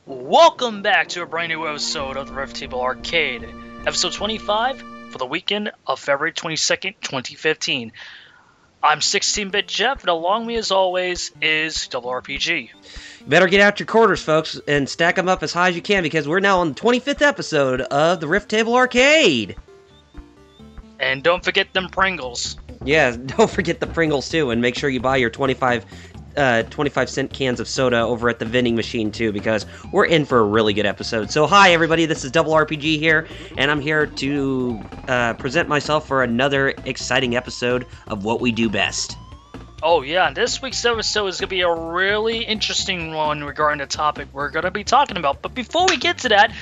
Welcome back to a brand new episode of the Riff Table Arcade, episode 25 for the weekend of February 22nd, 2015. I'm 16-Bit Jeff, and along with me as always is AWOL. Better get out your quarters, folks, and stack them up as high as you can because we're now on the 25th episode of the Riff Table Arcade. And don't forget them Pringles. Yeah, don't forget the Pringles too, and make sure you buy your 25-cent cans of soda over at the vending machine too, because we're in for a really good episode. So hi everybody, this is AWRPG here, and I'm here to present myself for another exciting episode of what we do best. Oh yeah, and this week's episode is going to be a really interesting one regarding the topic we're going to be talking about. But before we get to that,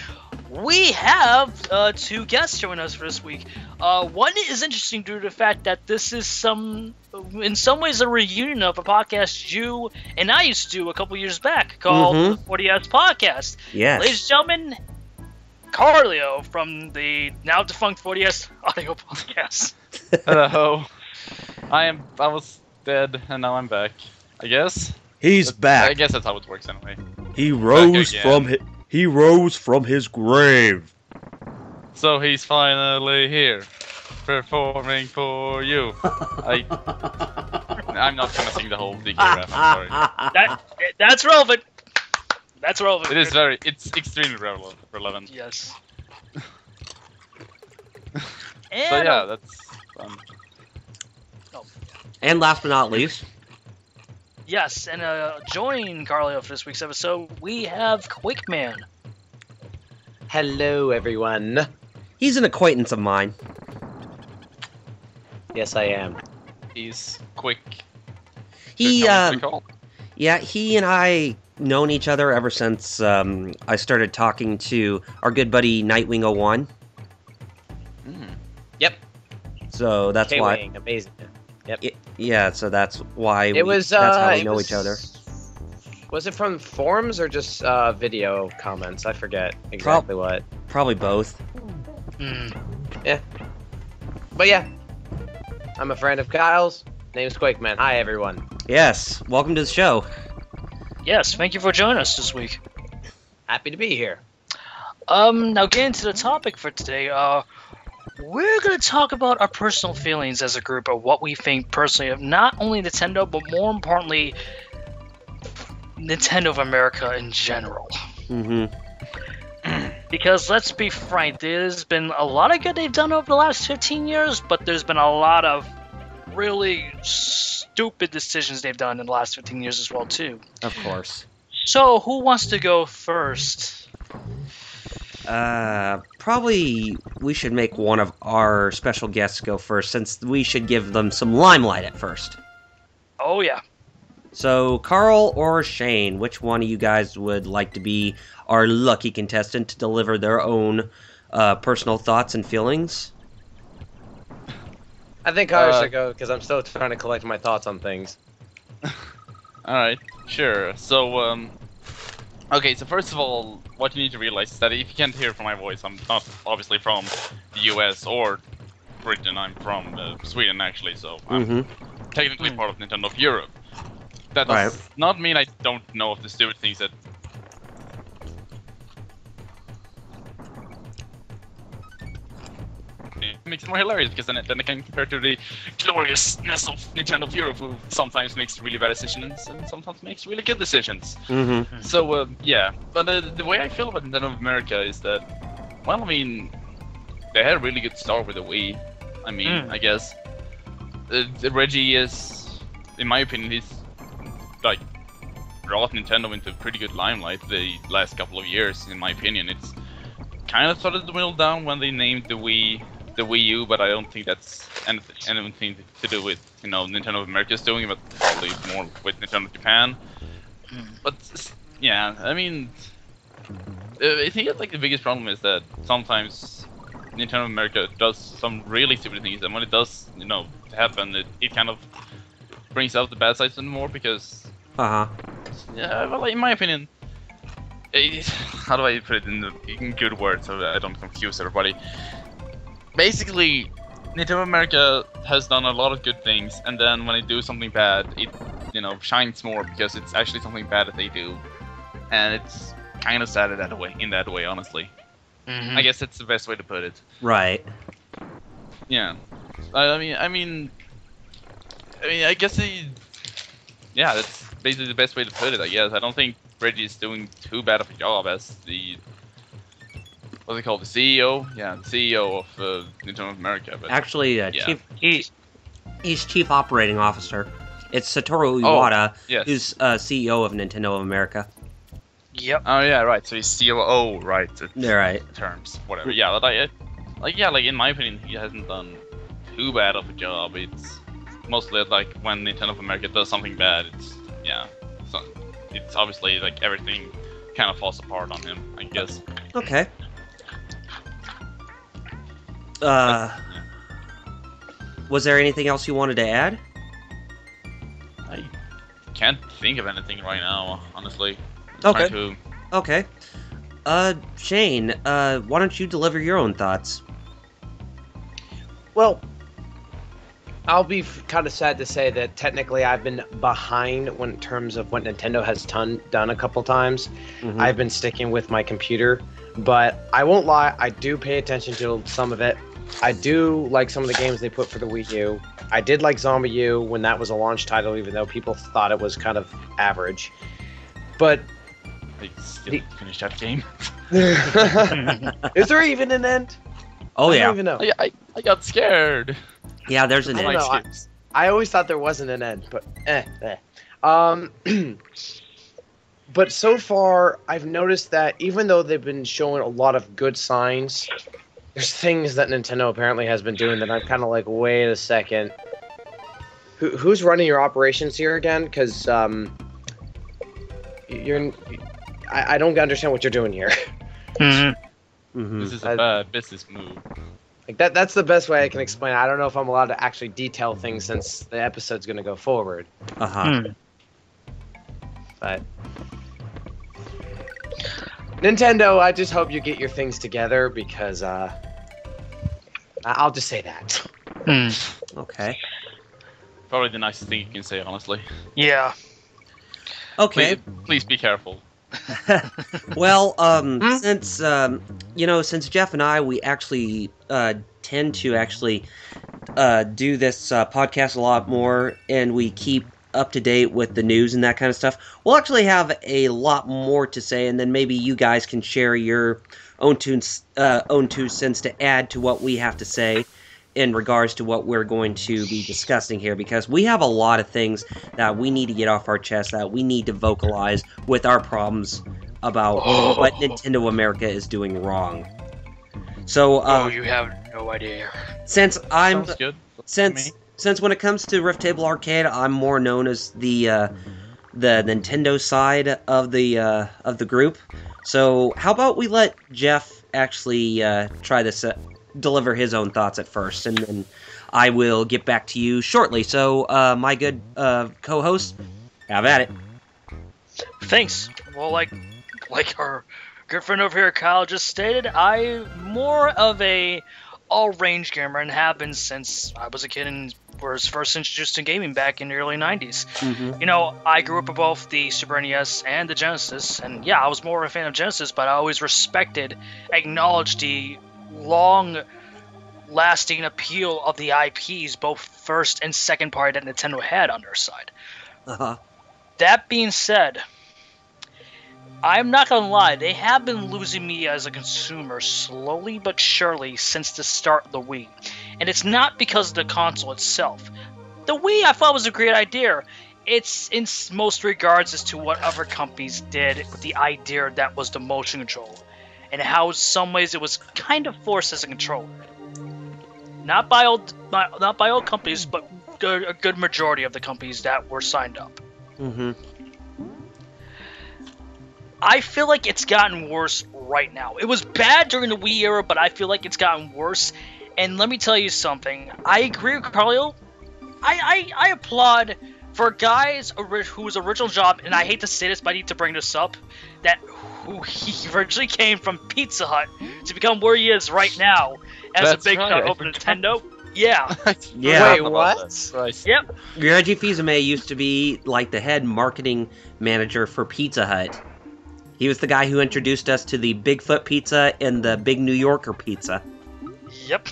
we have two guests joining us for this week. One is interesting due to the fact that this is in some ways a reunion of a podcast you and I used to do a couple years back called the 40S Podcast. Yes. Ladies and gentlemen, Carlioo from the now defunct 40S Audio Podcast. Hello. I was dead and now I'm back. I guess. He's back. I guess that's how it works anyway. He rose from his grave. So he's finally here, performing for you. I'm not gonna sing the whole DK rap. I'm sorry. That's relevant. That's relevant. It's extremely relevant. Yes. So yeah, that's fun. And last but not least, Yes, and joining Carlioo for this week's episode, we have Quakeman. Hello, everyone. he's an acquaintance of mine. Yes, I am. He's quick. He Call. Yeah, he and I known each other ever since I started talking to our good buddy Nightwing01. Yep. So that's why. K-Wing, amazing. Yep. Yeah, so that's why That's how we know each other. Was it from forums or just video comments? I forget exactly what. Probably both. Yeah. But yeah, I'm a friend of Kyle's. Name's Quakeman. Hi, everyone. Yes, welcome to the show. Yes, thank you for joining us this week. Happy to be here. Now getting to the topic for today, we're going to talk about our personal feelings as a group of what we think personally of not only Nintendo, but more importantly, Nintendo of America in general. Because let's be frank, there's been a lot of good they've done over the last 15 years, but there's been a lot of really stupid decisions they've done in the last 15 years as well, too. Of course. So, who wants to go first? Probably we should make one of our special guests go first, since we should give them some limelight at first. Oh, yeah. So, Carl or Shane, which one of you guys would like to be our lucky contestant to deliver their own personal thoughts and feelings? I think Kyle should go because I'm still trying to collect my thoughts on things. Alright, sure. So, okay, so first of all, what you need to realize is that if you can't hear from my voice, I'm not obviously from the US or Britain, I'm from Sweden actually, so I'm technically part of Nintendo of Europe. That does not mean I don't know of the stupid things that... It makes it more hilarious because then I can compare to the gloriousness of Nintendo of Europe, who sometimes makes really bad decisions and sometimes makes really good decisions. So yeah, but the way I feel about Nintendo of America is that, well, I mean, they had a really good start with the Wii. I mean, I guess Reggie is, in my opinion, he's like brought Nintendo into pretty good limelight the last couple of years. In my opinion, it's kind of started to dwindle down when they named the Wii U, but I don't think that's anything to do with, you know, Nintendo of America's doing, but probably more with Nintendo of Japan. But yeah, I mean, I think like the biggest problem is that sometimes Nintendo of America does some really stupid things, and when it does, you know, happen, it kind of brings out the bad sides even more because, yeah, well, in my opinion, how do I put it in good words so that I don't confuse everybody? Basically, Nintendo of America has done a lot of good things, and then when they do something bad, it, you know, shines more because it's actually something bad that they do. And it's kind of sad in that way, honestly. Mhm. I guess that's the best way to put it. Right. Yeah. I mean, I guess yeah, that's basically the best way to put it. I guess I don't think Reggie's doing too bad of a job as the what's it called, the CEO? Yeah, the CEO of Nintendo of America. But Actually, yeah. he's Chief Operating Officer. It's Satoru Iwata, yes. who's CEO of Nintendo of America. Yep. Oh yeah, right. So he's COO, right? They're right. Terms, whatever. Yeah, like in my opinion, he hasn't done too bad of a job. It's mostly like when Nintendo of America does something bad, it's obviously like everything kind of falls apart on him, I guess. Okay. Was there anything else you wanted to add? I can't think of anything right now, honestly. Okay. Okay. Shane, why don't you deliver your own thoughts? Well, I'll be kind of sad to say that technically I've been behind in terms of what Nintendo has done a couple times. Mhm. I've been sticking with my computer, but I won't lie, I do pay attention to some of it. I do like some of the games they put for the Wii U. I did like Zombie U when that was a launch title, even though people thought it was kind of average. But I still finished that game. is there even an end? Oh I yeah. don't even know. I got scared. Yeah, there's an I end. don't know. I always thought there wasn't an end, but but so far I've noticed that even though they've been showing a lot of good signs, there's things that Nintendo apparently has been doing that I'm kind of like, wait a second, who's running your operations here again? Because I don't understand what you're doing here. Mhm. Mhm. This is a bad business move. Like that's the best way I can explain it. I don't know if I'm allowed to actually detail things since the episode's going to go forward. Uh-huh. But Nintendo, I just hope you get your things together because I'll just say that. Okay. Probably the nicest thing you can say, honestly. Yeah. Okay. Please be careful. Well, since since Jeff and I, we actually tend to actually do this podcast a lot more, and we keep up to date with the news and that kind of stuff. We'll actually have a lot more to say, and then maybe you guys can share your own two cents to add to what we have to say in regards to what we're going to be discussing here, because we have a lot of things that we need to get off our chest, that we need to vocalize with our problems about what Nintendo America is doing wrong. So, you have no idea. since I'm Sounds good. since when it comes to Rift Table Arcade, I'm more known as the Nintendo side of the group. So how about we let Jeff actually try this, deliver his own thoughts at first, and then I will get back to you shortly. So my good co-host, have at it. Thanks. Well, like our good friend over here, Kyle, just stated, I'm more of a all-range gamer and have been since I was a kid and was first introduced to gaming back in the early 90s. Mm-hmm. You know, I grew up with both the Super NES and the Genesis, and yeah, I was more of a fan of Genesis, but I always respected, acknowledged the long-lasting appeal of the IPs, both first and second party that Nintendo had on their side. Uh-huh. That being said, I'm not gonna lie, they have been losing me as a consumer slowly but surely since the start of the Wii. And it's not because of the console itself. The Wii I thought was a great idea. It's in most regards as to what other companies did with the idea that was the motion control, and how in some ways it was kind of forced as a controller. Not by all companies, but a good majority of the companies that were signed up. Mm-hmm. I feel like it's gotten worse right now. It was bad during the Wii era, but I feel like it's gotten worse. And let me tell you something. I agree with Carlioo. I applaud for guys whose original job, and I hate to say this, but I need to bring this up, who he originally came from Pizza Hut to become where he is right now as That's a big right, shot I over Nintendo. Yeah. Yeah. Wait, what? Right. Yep. Reggie Fils-Aime used to be like the head marketing manager for Pizza Hut. He was the guy who introduced us to the Bigfoot pizza and the Big New Yorker pizza. Yep.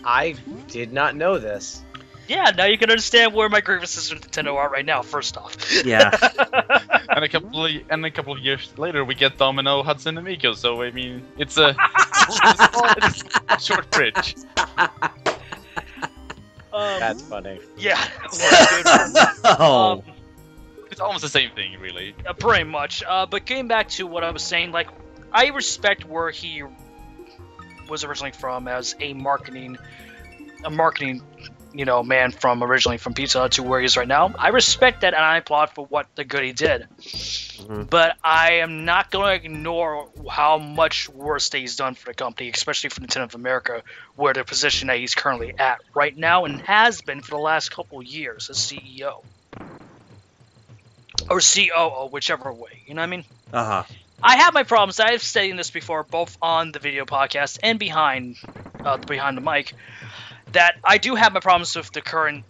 I did not know this. Yeah, now you can understand where my grievances with Nintendo are right now, first off. Yeah. And a couple of years later, we get Domino, Hudson, and Miko. So I mean, it's a short bridge. That's funny. Yeah. Oh. It's almost the same thing, really. Pretty much. But getting back to what I was saying, like, I respect where he was originally from as a marketing, man from originally from Pizza Hut to where he is right now. I respect that, and I applaud for what the good he did. Mm-hmm. But I am not going to ignore how much worse that he's done for the company, especially for Nintendo of America, where the position that he's currently at right now and has been for the last couple of years as CEO. Or COO, whichever way. You know what I mean? Uh-huh. I have my problems. I've stated this before, both on the video podcast and behind the mic, that I do have my problems with the current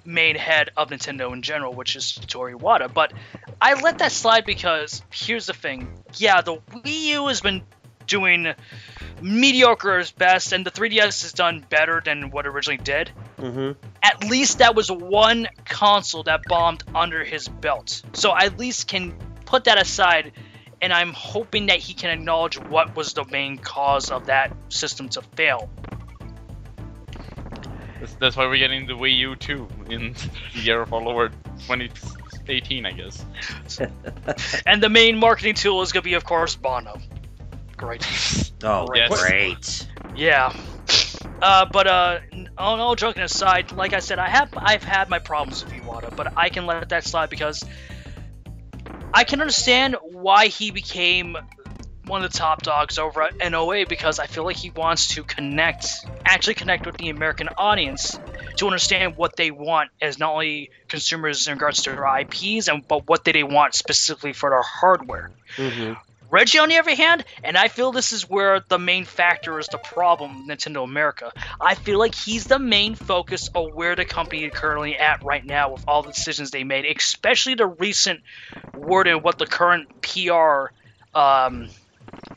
main head of Nintendo in general, which is Satoru Iwata. But I let that slide because here's the thing. Yeah, the Wii U has been doing mediocre as best, and the 3DS has done better than what it originally did. Mm-hmm. At least that was one console that bombed under his belt. So I at least can put that aside, and I'm hoping that he can acknowledge what was the main cause of that system to fail. That's why we're getting the Wii U 2 in the year of our Lord 2018, I guess. And the main marketing tool is going to be, of course, Bono. Great. Oh, yes. Great. Yeah. But all joking aside, like I said, I've had my problems with Iwata, but I can let that slide because I can understand why he became one of the top dogs over at NOA, because I feel like he wants to actually connect with the American audience to understand what they want as not only consumers in regards to their IPs, but what they want specifically for their hardware. Mm-hmm. Reggie, on the other hand, and I feel this is where the main factor is the problem, Nintendo America. I feel like he's the main focus of where the company is currently at right now with all the decisions they made, especially the recent word and what the current PR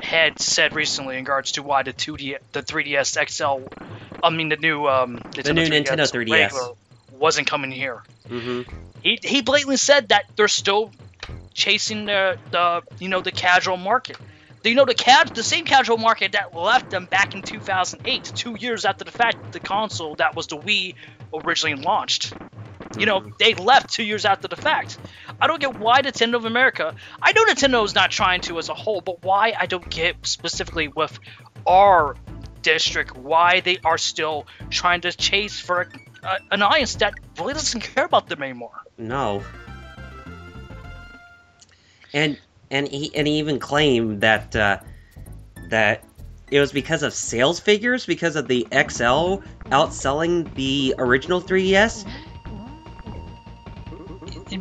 head said recently in regards to why the 3DS XL, the new Nintendo 3DS regular wasn't coming here. Mm-hmm. He blatantly said that they're still chasing the casual market. The same casual market that left them back in 2008, 2 years after the fact the console that was the Wii originally launched. They left 2 years after the fact. I don't get why Nintendo of America. I know Nintendo is not trying to as a whole, but why I don't get specifically with our district why they are still trying to chase for an audience that really doesn't care about them anymore. No. And he even claimed that that it was because of sales figures, because of the XL outselling the original 3DS.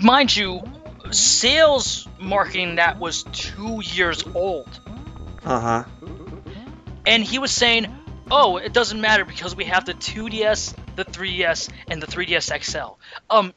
Mind you, sales marketing that was 2 years old. Uh-huh. And he was saying, oh, it doesn't matter because we have the 2DS, the 3DS, and the 3DS XL.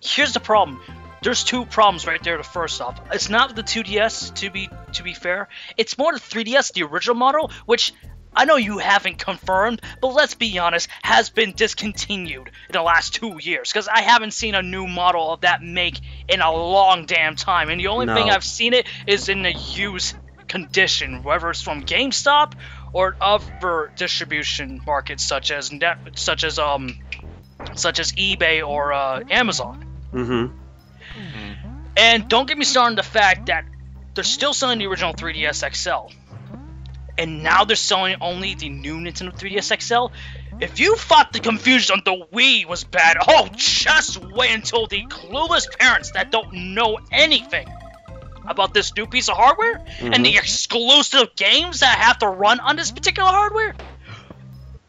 Here's the problem. There's two problems right there. First off, it's not the 2DS, to be fair. It's more the 3DS, the original model, which I know you haven't confirmed, but let's be honest, has been discontinued in the last 2 years, because I haven't seen a new model of that make in a long damn time, and the only thing I've seen it is in a used condition, whether it's from GameStop or other distribution markets such as eBay or Amazon. Mm-hmm. And don't get me started on the fact that they're still selling the original 3DS XL. And now they're selling only the new Nintendo 3DS XL. If you thought the confusion on the Wii was bad, just wait until the clueless parents that don't know anything about this new piece of hardware and the exclusive games that have to run on this particular hardware.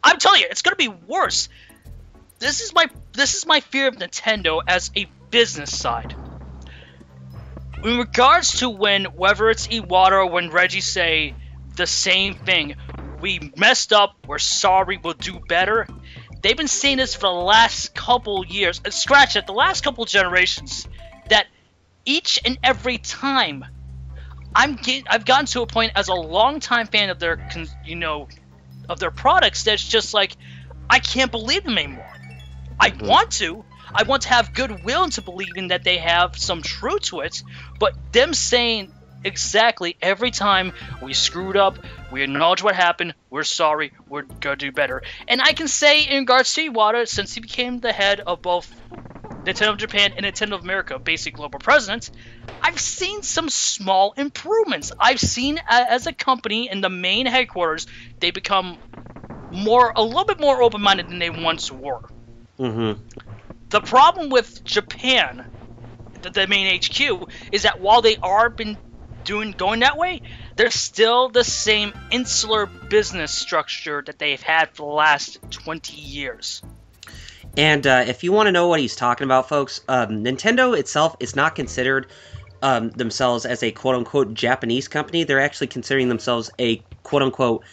I'm telling you, it's going to be worse. This is my fear of Nintendo as a business side. In regards to whether it's Iwata or when Reggie say the same thing, we messed up, we're sorry, we'll do better. They've been saying this for the last couple years, the last couple generations, that each and every time I've gotten to a point as a longtime fan of their of their products that's just like I can't believe them anymore. I want to have goodwill to believing that they have some truth to it, but them saying exactly every time we screwed up, we acknowledge what happened, we're sorry, we're gonna do better. And I can say in regards to Iwata, since he became the head of both Nintendo of Japan and Nintendo of America, basic global president, I've seen some small improvements. I've seen as a company in the main headquarters, they become a little bit more open-minded than they once were. The problem with Japan, the main HQ, is that while they are going that way, they're still the same insular business structure that they've had for the last 20 years. And if you want to know what he's talking about, folks, Nintendo itself is not considered themselves as a quote-unquote Japanese company. They're actually considering themselves a quote-unquote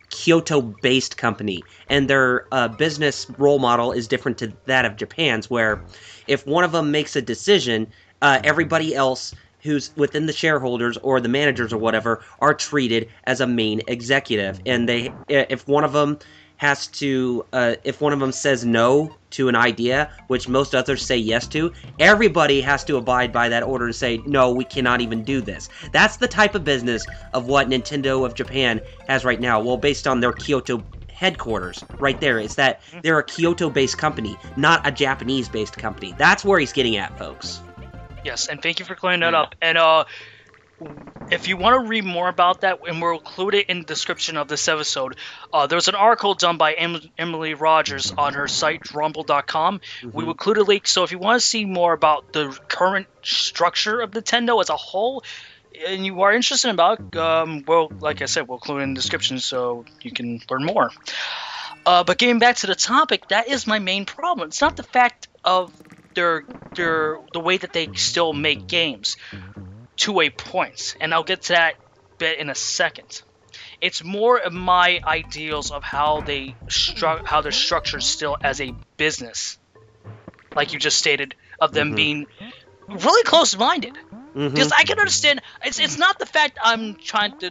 Kyoto-based company, and their business role model is different to that of Japan's, where if one of them makes a decision, everybody else who's within the shareholders or the managers or whatever are treated as a main executive, and if one of them says no to an idea, which most others say yes to, everybody has to abide by that order and say, no, we cannot even do this. That's the type of business of what Nintendo of Japan has right now. Well, based on their Kyoto headquarters, right there, is that they're a Kyoto-based company, not a Japanese-based company. That's where he's getting at, folks. Yes, and thank you for clearing that up. And if you want to read more about that, and we'll include it in the description of this episode, there's an article done by Emily Rogers on her site, rumble.com. We will include a link, so if you want to see more about the current structure of Nintendo as a whole, and you are interested about it, well, like I said, we'll include it in the description so you can learn more. But getting back to the topic, that is my main problem. It's not the fact of the way that they still make games. To a point, and I'll get to that bit in a second. It's more of my ideals of how they're structured still as a business, like you just stated, of them being really close-minded. Because I can understand, it's not the fact I'm trying to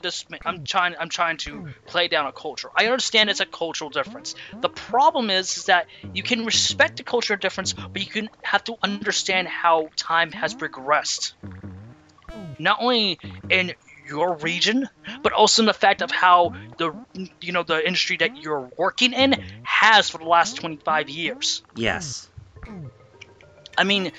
play down a culture. I understand it's a cultural difference. The problem is that you can respect the cultural difference, but you can have to understand how time has progressed. Not only in your region, but also in the fact of how the industry that you're working in has for the last 25 years. Yes. I mean,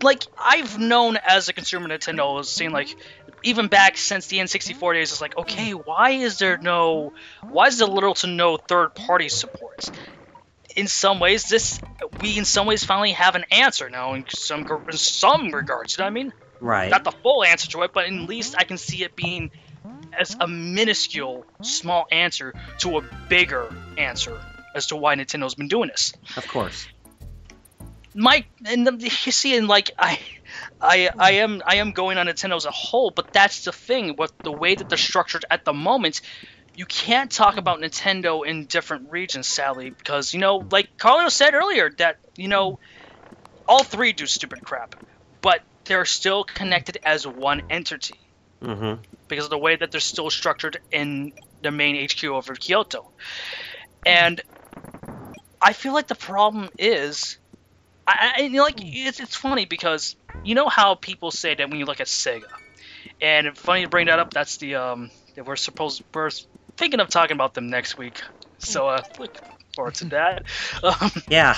like I've known as a consumer Nintendo was saying like even back since the N64 days, it's like, okay, why is there little to no third-party support? In some ways, we finally have an answer now in some regards. You know what I mean? Right. Not the full answer to it, but at least I can see it being as a minuscule, small answer to a bigger answer as to why Nintendo's been doing this. Of course. I am going on Nintendo as a whole, but that's the thing. With the way that they're structured at the moment, you can't talk about Nintendo in different regions, sadly, because like Carlioo said earlier, that all three do stupid crap, but they're still connected as one entity because of the way that they're still structured in the main HQ over Kyoto. And I feel like the problem is, it's funny because you know how people say that when you look at Sega, and it's funny to bring that up. That's we're thinking of talking about them next week, so look forward to that. Yeah.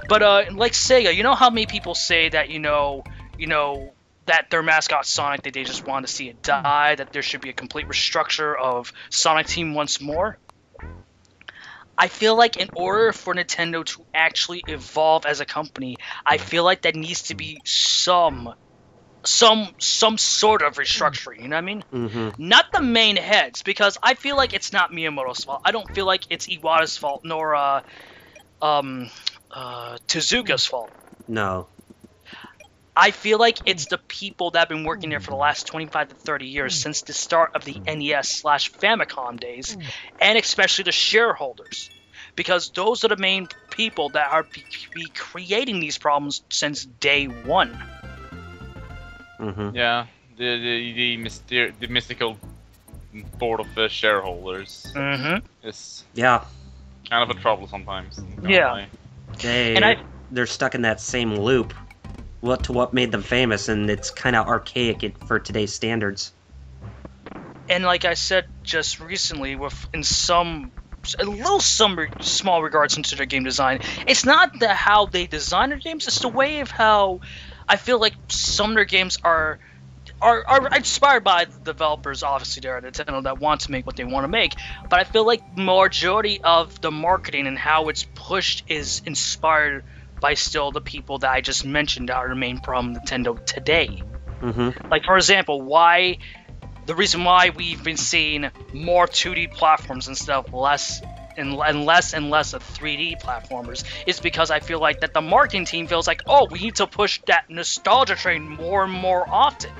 But like Sega, you know how many people say that that their mascot Sonic, that they just want to see it die, that there should be a complete restructure of Sonic Team once more? I feel like in order for Nintendo to actually evolve as a company, I feel like that needs to be some sort of restructuring, you know what I mean? Not the main heads, because I feel like it's not Miyamoto's fault. I don't feel like it's Iwata's fault, nor Tezuka's fault. No. I feel like it's the people that have been working there for the last 25 to 30 years, since the start of the NES/Famicom days, and especially the shareholders, because those are the main people that are be creating these problems since day one. Mm-hmm. Yeah, the mystical board of shareholders is Yeah. kind of a trouble sometimes. Yeah. They're stuck in that same loop. What made them famous, and it's kind of archaic for today's standards. And like I said just recently, some small regards into their game design, it's not how they design their games, it's the way of how I feel like some of their games are inspired by the developers, obviously, there at Nintendo that want to make what they want to make. But I feel like majority of the marketing and how it's pushed is inspired by still the people that I just mentioned are the main problem with Nintendo today. Mm-hmm. Like, for example, the reason why we've been seeing more 2D platforms instead of less and less of 3D platformers is because I feel like that the marketing team feels like, oh, we need to push that nostalgia train more and more often.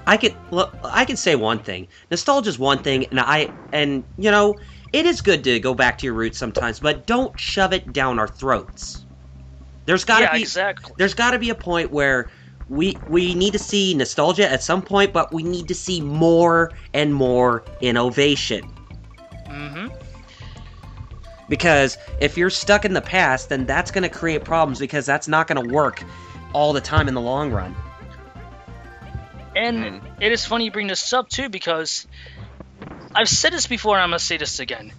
I can say one thing. Nostalgia's one thing, and you know, it is good to go back to your roots sometimes, but don't shove it down our throats. There's gotta be a point where we need to see nostalgia at some point, but we need to see more and more innovation. Mm-hmm. Because if you're stuck in the past, then that's going to create problems, because that's not going to work all the time in the long run. And it is funny you bring this up too, because I've said this before and I'm going to say this again.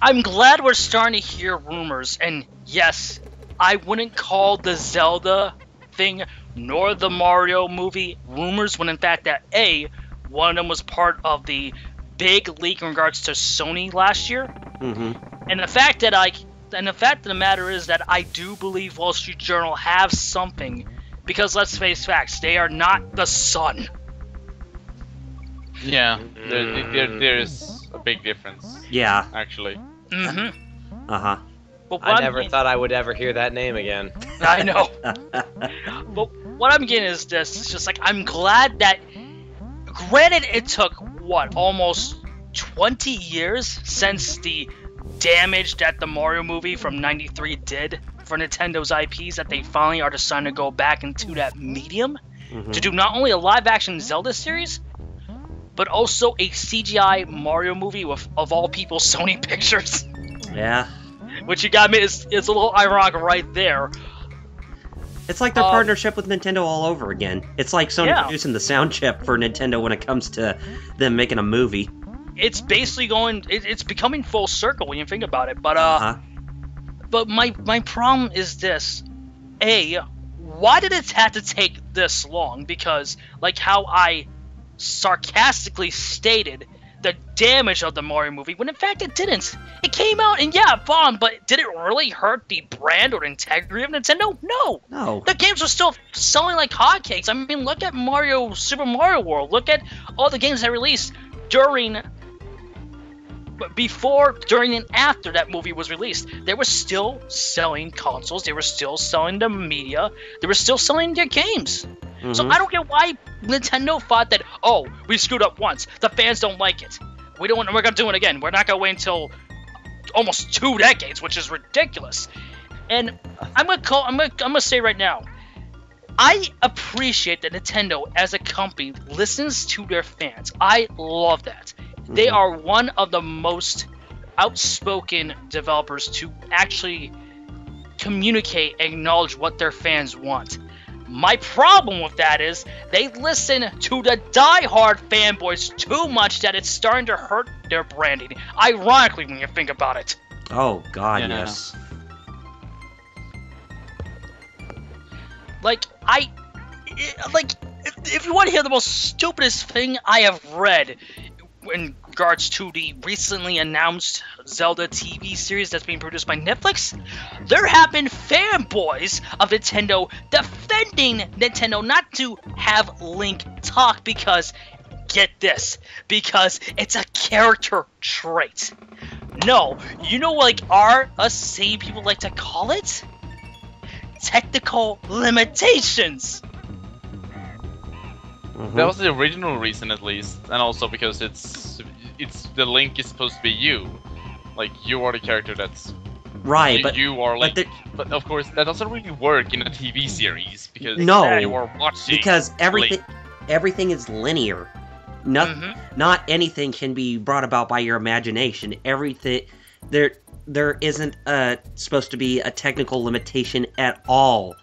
I'm glad we're starting to hear rumors, and yes, I wouldn't call the Zelda thing nor the Mario movie rumors, when in fact that one of them was part of the big leak in regards to Sony last year. Mm-hmm. And the fact of the matter is that I do believe Wall Street Journal have something, because let's face facts, they are not the Sun. Yeah, there's a big difference. Yeah. Actually. Mm-hmm. Uh-huh. I never thought I would ever hear that name again. I know. But what I'm getting is this. It's just like, I'm glad that, granted it took, almost 20 years since the damage that the Mario movie from '93 did for Nintendo's IPs, that they finally are deciding to go back into that medium to do not only a live-action Zelda series, but also a CGI Mario movie with, of all people, Sony Pictures. Yeah. Which you got me is a little ironic right there. It's like their partnership with Nintendo all over again. It's like Sony producing the sound chip for Nintendo when it comes to them making a movie. It's basically it's becoming full circle when you think about it. But but my problem is this: why did it have to take this long? Because like how I sarcastically stated, the damage of the Mario movie, when in fact it didn't. It came out and yeah, it bombed, but did it really hurt the brand or integrity of Nintendo? No. The games are still selling like hotcakes. I mean, look at Super Mario World. Look at all the games that released before, during, and after that movie was released. They were still selling consoles. They were still selling the media. They were still selling their games. So I don't get why Nintendo thought that, oh, we screwed up once. The fans don't like it. We're gonna do it again. We're not gonna wait until almost 2 decades, which is ridiculous. And I'm gonna say right now, I appreciate that Nintendo as a company listens to their fans. I love that. They are one of the most outspoken developers to actually communicate and acknowledge what their fans want. My problem with that is they listen to the die-hard fanboys too much that it's starting to hurt their branding. Ironically, when you think about it. Oh, God, yes. If you want to hear the most stupidest thing I have read in regards to the recently announced Zelda TV series that's being produced by Netflix, there have been fanboys of Nintendo defending Nintendo not to have Link talk because, get this, because it's a character trait. No, you know what sane people like to call it? Technical limitations. That was the original reason, at least, and also because it's the Link is supposed to be you, like you are the character that's Right, you are Link. but But of course, that doesn't really work in a TV series because No, you are watching. because Link. everything is linear. Not anything can be brought about by your imagination. Everything there isn't supposed to be a technical limitation at all.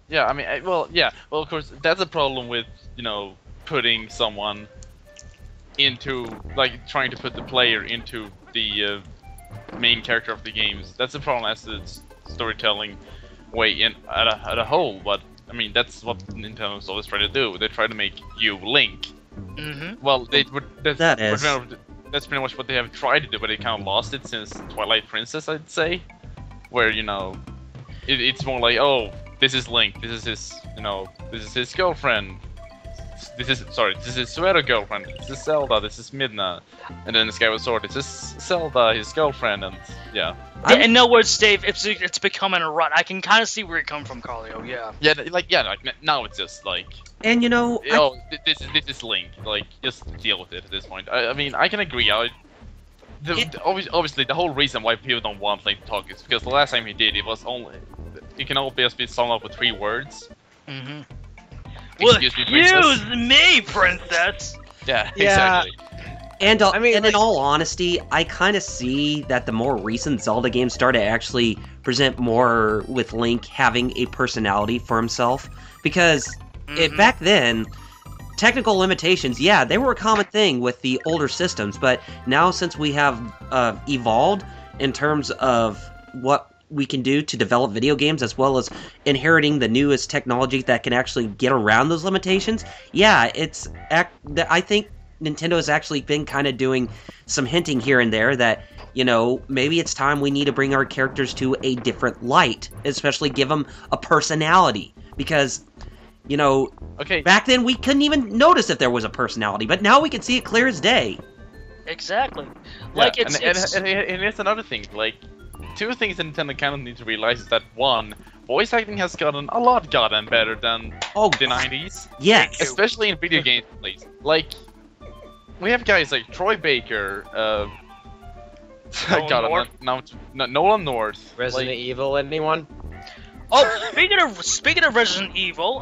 Yeah, I mean, well, of course, that's a problem with, putting someone into, like, trying to put the player into the main character of the games. That's a problem as the storytelling way at a whole, but, I mean, that's what Nintendo's always trying to do. They try to make you Link. Well, that's pretty much what they have tried to do, but they kind of lost it since Twilight Princess, I'd say. Where, it's more like, oh, this is Link, this is his girlfriend. This is his sweater girlfriend, this is Zelda, this is Midna. And then Skyward Sword, this is Zelda, his girlfriend, and yeah. In no words, Dave, it's becoming a rut. I can kind of see where you're coming from, Carlioo, yeah. Now it's just like... And this is Link, like, just deal with it at this point. I mean, I can agree, obviously the whole reason why people don't want Link to talk is because the last time he did, it was only... You can only be summed up with 3 words. Excuse me, princess! Yeah, exactly. And in all honesty, I kind of see that the more recent Zelda games start to actually present more with Link having a personality for himself. Because back then, technical limitations, yeah, they were a common thing with the older systems. But now since we have evolved in terms of what we can do to develop video games, as well as inheriting the newest technology that can actually get around those limitations, yeah, I think Nintendo has actually been kind of doing some hinting here and there that, maybe it's time we need to bring our characters to a different light, especially give them a personality, because, back then we couldn't even notice if there was a personality, but now we can see it clear as day. Exactly. Yeah, and here's another thing, like, 2 things that Nintendo kind of need to realize is that, 1, voice acting has gotten a lot better than the 90s. Yes. Especially in video games, please. Like, we have guys like Troy Baker, Nolan North. Resident Evil, anyone? Oh, speaking of Resident Evil,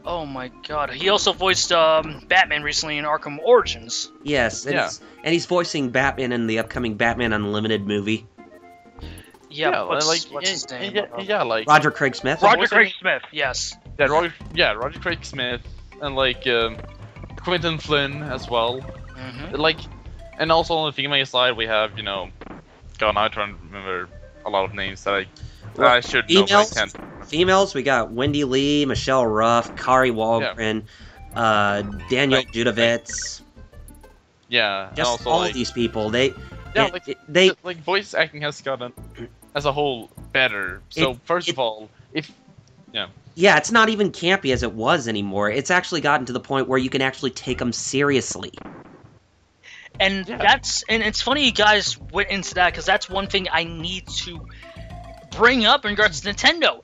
oh my god, he also voiced Batman recently in Arkham Origins. Yes, and he's voicing Batman in the upcoming Batman Unlimited movie. What's his name? Roger Craig Smith. Roger Craig Smith, yes. Roger Craig Smith, and Quentin Flynn as well. And also on the female side, we have, God, I'm trying to remember a lot of names that I should know. Females, we got Wendy Lee, Michelle Ruff, Kari Wahlgren, Daniel Judovitz. Yeah, just also, all these people. They voice acting has gotten, as a whole, better. So first of all, yeah, it's not even campy as it was anymore. It's actually gotten to the point where you can actually take them seriously. And it's funny you guys went into that, because that's one thing I need to bring up in regards to Nintendo.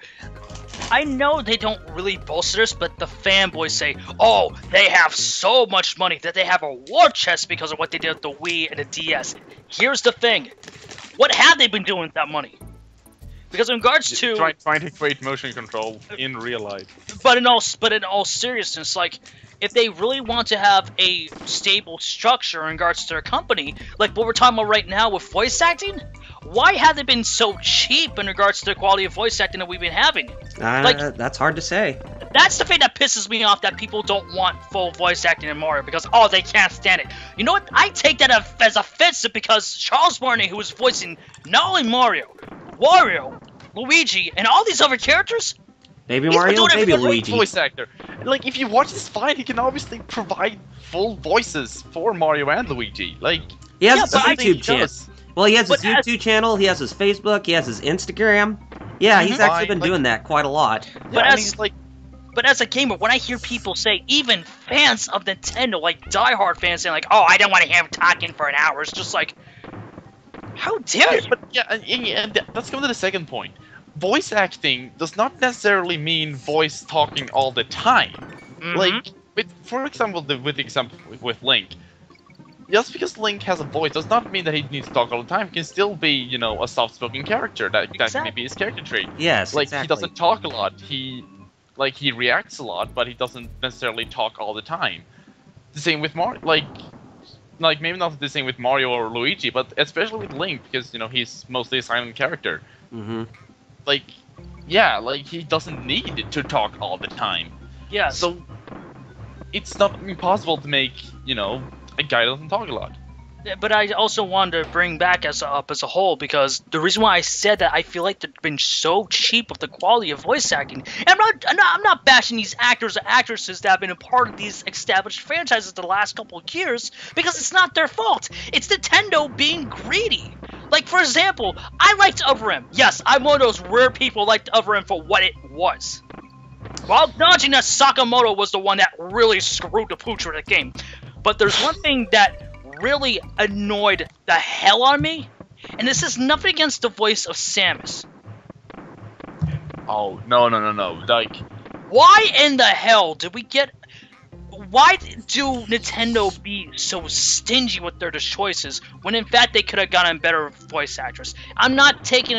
I know they don't really boast this, but the fanboys say, oh, they have so much money that they have a war chest because of what they did with the Wii and the DS. Here's the thing. What have they been doing with that money? Because in regards to... Trying to create motion control in real life. But in all seriousness, if they really want to have a stable structure in regards to their company, like what we're talking about right now with voice acting, why have they been so cheap in regards to the quality of voice acting that we've been having? That's hard to say. That's the thing that pisses me off, that people don't want full voice acting in Mario, because, they can't stand it. You know what? I take that as offensive, because Charles Martinet, who was voicing not only Mario, Wario, Luigi, and all these other characters... Baby Mario, Baby Luigi. Voice actor. If you watch this fight, he can obviously provide full voices for Mario and Luigi. He has a YouTube channel. Well, he has his YouTube channel, he has his Facebook, he has his Instagram. Yeah, he's actually been doing that quite a lot. But as a gamer, when I hear people say, even fans of Nintendo, diehard fans saying, I don't want to hear him talking for an hour, it's just how dare you? And let's go to the second point. Voice acting does not necessarily mean voice talking all the time. For example, with Link, just because Link has a voice does not mean that he needs to talk all the time. He can still be, you know, a soft-spoken character. That may be his character trait. Yes, like exactly. he doesn't talk a lot. He reacts a lot, but he doesn't necessarily talk all the time. The same with Mario. Like maybe not the same with Mario or Luigi, but especially with Link, because you know he's mostly a silent character. Mm-hmm. Like, yeah, like he doesn't need to talk all the time. Yeah. So it's not impossible to make, you know, a guy that doesn't talk a lot. But I also wanted to bring back up as a whole, because the reason why I said that, I feel like they've been so cheap with the quality of voice acting. And I'm not bashing these actors or actresses that have been a part of these established franchises the last couple of years, because it's not their fault. It's Nintendo being greedy. Like, for example, I liked Other M. Yes, I'm one of those rare people who liked Other M for what it was. While acknowledging that Sakamoto was the one that really screwed the pooch with the game. But there's one thing that really annoyed the hell out of me, and this is nothing against the voice of Samus. Oh, no. Like, why in the hell did we get... Why do Nintendo be so stingy with their choices when in fact they could have gotten a better voice actress? I'm not taking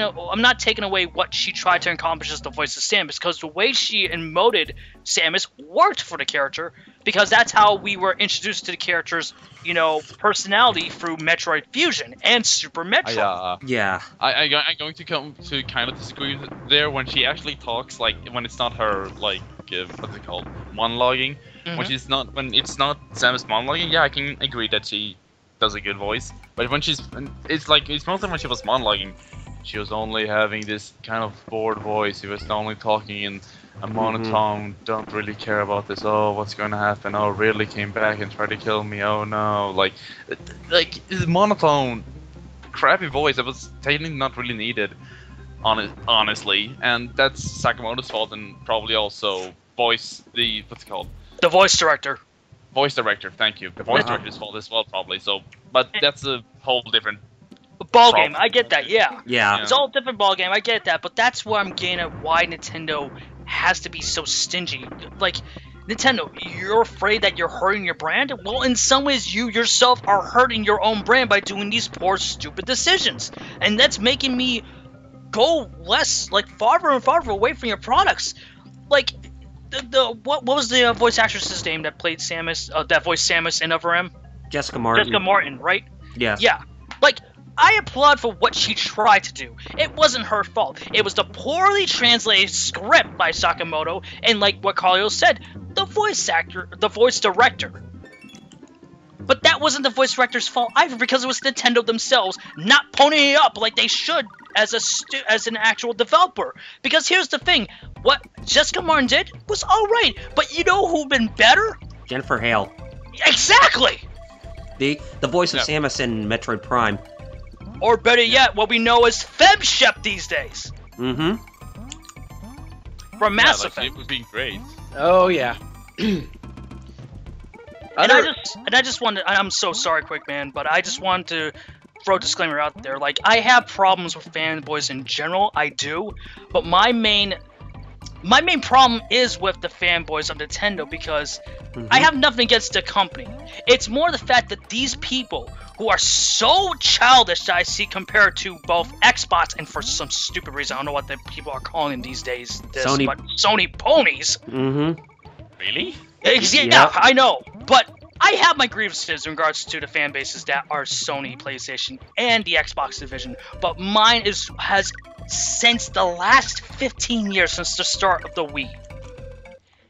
away what she tried to accomplish as the voice of Samus, because the way she emoted Samus worked for the character, because that's how we were introduced to the character's, you know, personality through Metroid Fusion and Super Metroid. Yeah. I'm going to come to kind of disagree there when she actually talks, like when it's not her, like what's it called, monologuing. Mm-hmm. When it's not Samus monologuing, yeah, I can agree that she does a good voice. But when it's mostly when she was monologuing, she was only having this kind of bored voice. She was only talking in a monotone. Don't really care about this. Oh, what's going to happen? Oh, Ridley came back and tried to kill me. Oh no, like this monotone, crappy voice that was technically not really needed, honestly. And that's Sakamoto's fault, and probably also what's it called? The voice director. Voice director, thank you. The voice director's fault as well, probably. So, but that's a whole different ball game. I get that. Yeah. Yeah. It's all a different ball game. I get that, but that's where I'm getting at why Nintendo has to be so stingy. Like, Nintendo, you're afraid that you're hurting your brand? Well, in some ways, you yourself are hurting your own brand by doing these poor, stupid decisions, and that's making me go farther and farther away from your products. Like, what was the voice actress's name that played Samus? That voiced Samus in Other M? Jessica Martin. Jessica Martin, right? Yeah. Yeah. Like, I applaud for what she tried to do. It wasn't her fault. It was the poorly translated script by Sakamoto, and like what Carlioo said, the voice director. But that wasn't the voice director's fault either, because it was Nintendo themselves not ponying up like they should as an actual developer. Because here's the thing, what Jessica Martin did was alright, but you know who'd been better? Jennifer Hale. Exactly! The voice of Samus in Metroid Prime. Or better yet, what we know as FemShep these days. Mm-hmm. From Mass Effect. It was being great. Oh yeah. I just wanted. I'm so sorry, Quakeman, but I just wanted to throw a disclaimer out there. Like, I have problems with fanboys in general. I do, but my main problem is with the fanboys of Nintendo, because I have nothing against the company. It's more the fact that these people who are so childish that I see compared to both Xbox and, for some stupid reason, I don't know what the people are calling them these days, Sony ponies. Mm-hmm. Really? Yeah, I know, but I have my grievances in regards to the fan bases that are Sony, PlayStation, and the Xbox division, but mine has since the last 15 years, since the start of the Wii,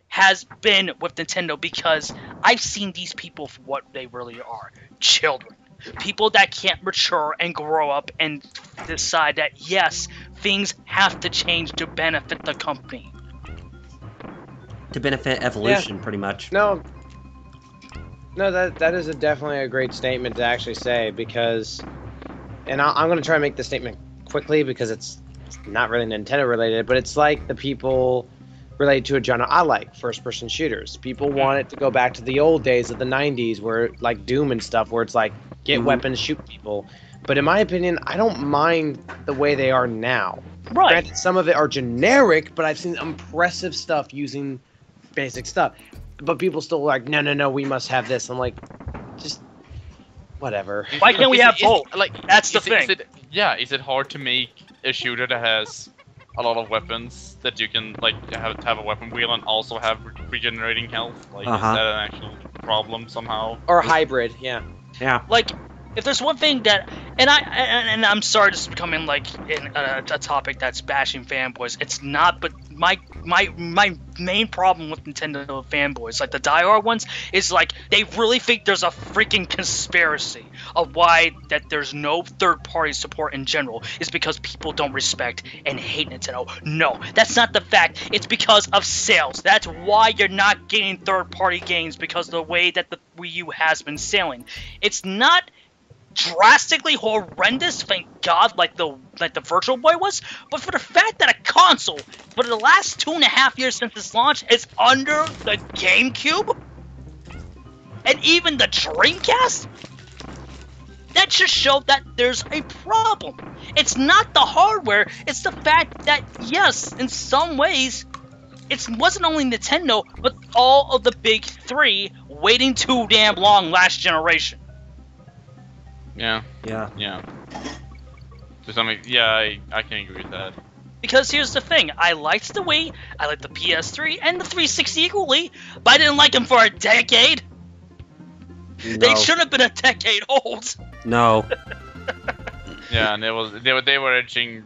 has been with Nintendo, because I've seen these people for what they really are. Children. People that can't mature and grow up and decide that, yes, things have to change to benefit the company. To benefit evolution, pretty much. No, that is definitely a great statement to actually say, because, and I'm going to try and make this statement quickly because it's not really Nintendo related, but it's like the people related to a genre I like, first-person shooters. People want it to go back to the old days of the 90s, where like Doom and stuff, where it's like, get weapons, shoot people. But in my opinion, I don't mind the way they are now. Right. Granted, some of it are generic, but I've seen impressive stuff using basic stuff. But people still are like, no, we must have this. I'm like, just Whatever. Why can't we have both? Like, That's the thing. Is it hard to make a shooter that has a lot of weapons that you can like have a weapon wheel and also have regenerating health? Like, is that an actual problem somehow? Or hybrid, yeah. Yeah. Like, if there's one thing that, and I'm sorry, this is becoming like a topic that's bashing fanboys. It's not, but my main problem with Nintendo fanboys, like the diehard ones, is like they really think there's a freaking conspiracy of why that there's no third-party support in general is because people don't respect and hate Nintendo. No, that's not the fact. It's because of sales. That's why you're not getting third-party games, because of the way that the Wii U has been selling. It's not drastically horrendous, thank God, like the Virtual Boy was, but for the fact that a console for the last 2.5 years since its launch is under the GameCube and even the Dreamcast, that just showed that there's a problem. It's not the hardware, it's the fact that, yes, in some ways, it wasn't only Nintendo, but all of the big three waiting too damn long last generation. Yeah. To some extent, I can agree with that. Because here's the thing, I liked the Wii, I liked the PS3, and the 360 equally, but I didn't like them for a decade. No. They should have been a decade old. No. Yeah, and they were edging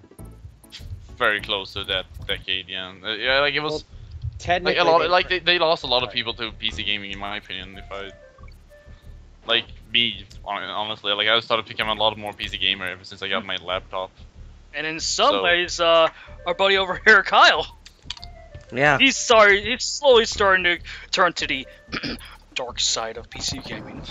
very close to that decade. Yeah, like it was Technically, like a lot. Like they lost a lot of people to PC gaming, in my opinion. If I like me, honestly, like I started becoming a lot more PC gamer ever since I got my laptop. And in some ways, our buddy over here, Kyle, Yeah. he's slowly starting to turn to the dark side of PC gaming.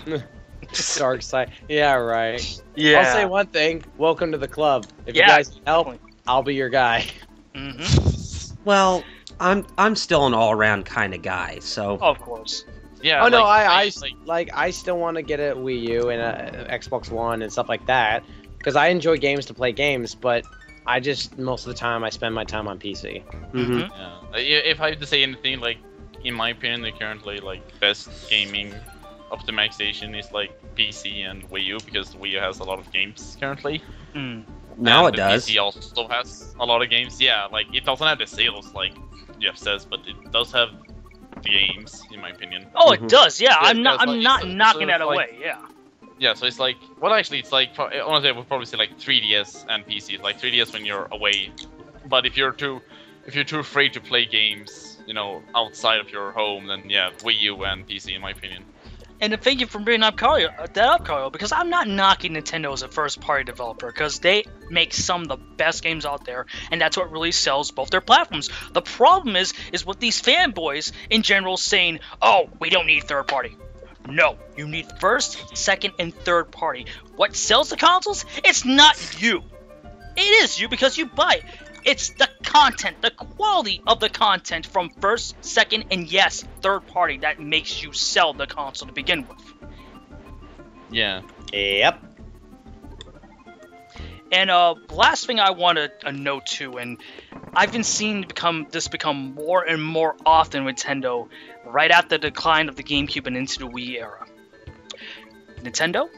Dark side. Yeah, right. Yeah. I'll say one thing. Welcome to the club. If you Yeah, guys need help, definitely. I'll be your guy. Mm-hmm. Well, I'm still an all-around kind of guy, so. Of course. Yeah. Oh no, like, I still want to get a Wii U and a Xbox One and stuff like that because I enjoy games to play games, but I just most of the time I spend my time on PC. Mm-hmm. yeah. If I had to say anything, like in my opinion, the currently like best gaming optimization is like PC and Wii U, because Wii U has a lot of games currently. Mm. Now And it the does. PC also has a lot of games. Yeah, like it doesn't have the sales like Jeff says, but it does have the games, in my opinion. Oh, Mhm. it does. Yeah, Yeah, I'm not it's knocking that like- away. Yeah. Yeah, so it's like, well, actually, it's like, honestly, I would probably say like 3DS and PC. Like 3DS when you're away, but if you're too afraid to play games, you know, outside of your home, then yeah, Wii U and PC, in my opinion. And thank you for bringing up Carlioo, because I'm not knocking Nintendo as a first-party developer, because they make some of the best games out there, and that's what really sells both their platforms. The problem is with these fanboys in general saying, "Oh, we don't need third-party." No, you need first, second, and third party. What sells the consoles? It's not you. It is you because you buy it. It's the content, the quality of the content from first, second, and yes, third party that makes you sell the console to begin with. Yeah. Yep. And last thing I want to note too, and I've been seeing this become more and more often with Nintendo right after the decline of the GameCube and into the Wii era. Nintendo?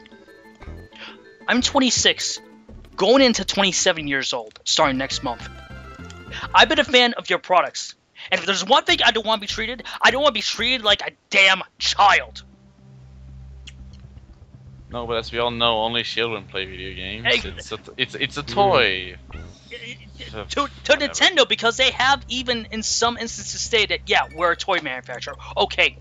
I'm 26, going into 27 years old, starting next month. I've been a fan of your products, and if there's one thing I don't want to be treated, I don't want to be treated like a damn child. No, but as we all know, only children play video games. Hey. It's a toy. To Nintendo, because they have even in some instances stated that, yeah, we're a toy manufacturer. Okay,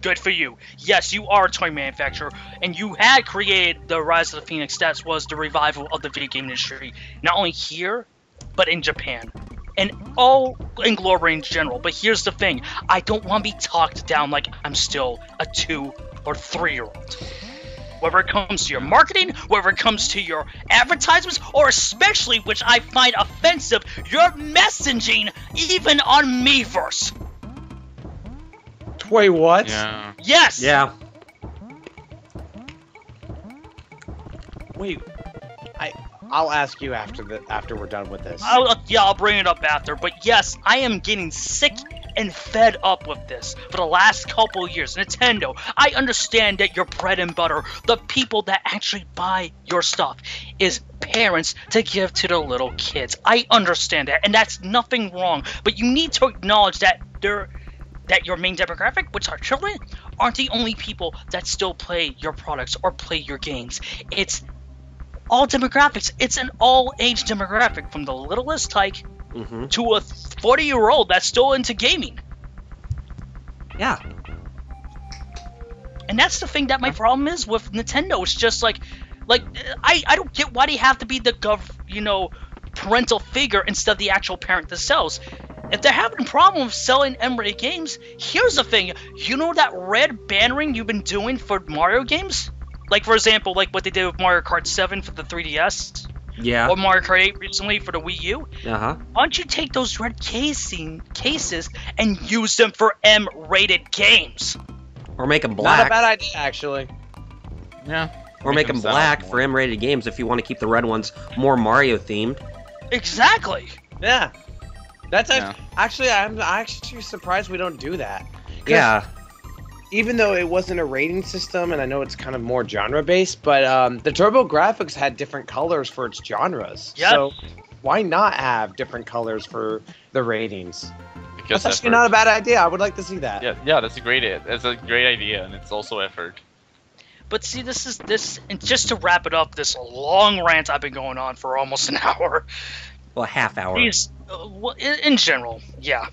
good for you. Yes, you are a toy manufacturer, and you had created the Rise of the Phoenix. That was the revival of the video game industry, not only here, but in Japan. And all in global in general. But here's the thing, I don't want to be talked down like I'm still a 2 or 3-year-old. Whether it comes to your marketing, whether it comes to your advertisements, or especially, which I find offensive, your messaging, even on Miiverse. Wait, what? Yeah. Yes! Yeah. Wait, I'll ask you after we're done with this. I'll bring it up after, but yes, I am getting sick and fed up with this for the last couple of years. Nintendo, I understand that your bread and butter, the people that actually buy your stuff, is parents to give to the little kids. I understand that, and that's nothing wrong. But you need to acknowledge that your main demographic, which are children, aren't the only people that still play your products or play your games. It's all demographics. It's an all-age demographic, from the littlest tyke to a 40-year-old that's still into gaming. Yeah. And that's the thing that my problem is with Nintendo. It's just like I don't get why they have to be the parental figure instead of the actual parent themselves. If they're having a problem with selling M-rated games, here's the thing. You know that red bannering you've been doing for Mario games? Like, for example, like what they did with Mario Kart 7 for the 3DS? Yeah. Or Mario Kart 8 recently for the Wii U? Uh-huh. Why don't you take those red cases and use them for M-rated games? Or make them black. Not a bad idea, actually. Yeah. Or make them black for M-rated games if you want to keep the red ones more Mario-themed. Exactly. Yeah. That's actually, I'm actually surprised we don't do that. Yeah. Even though it wasn't a rating system, and I know it's kind of more genre-based, but the TurboGrafx had different colors for its genres. Yep. So why not have different colors for the ratings? Because That's actually not a bad idea. I would like to see that. Yeah, that's a great idea, and it's also effort. But see, and just to wrap it up, this long rant I've been going on for almost an hour. Well, a half hour. In general, yeah.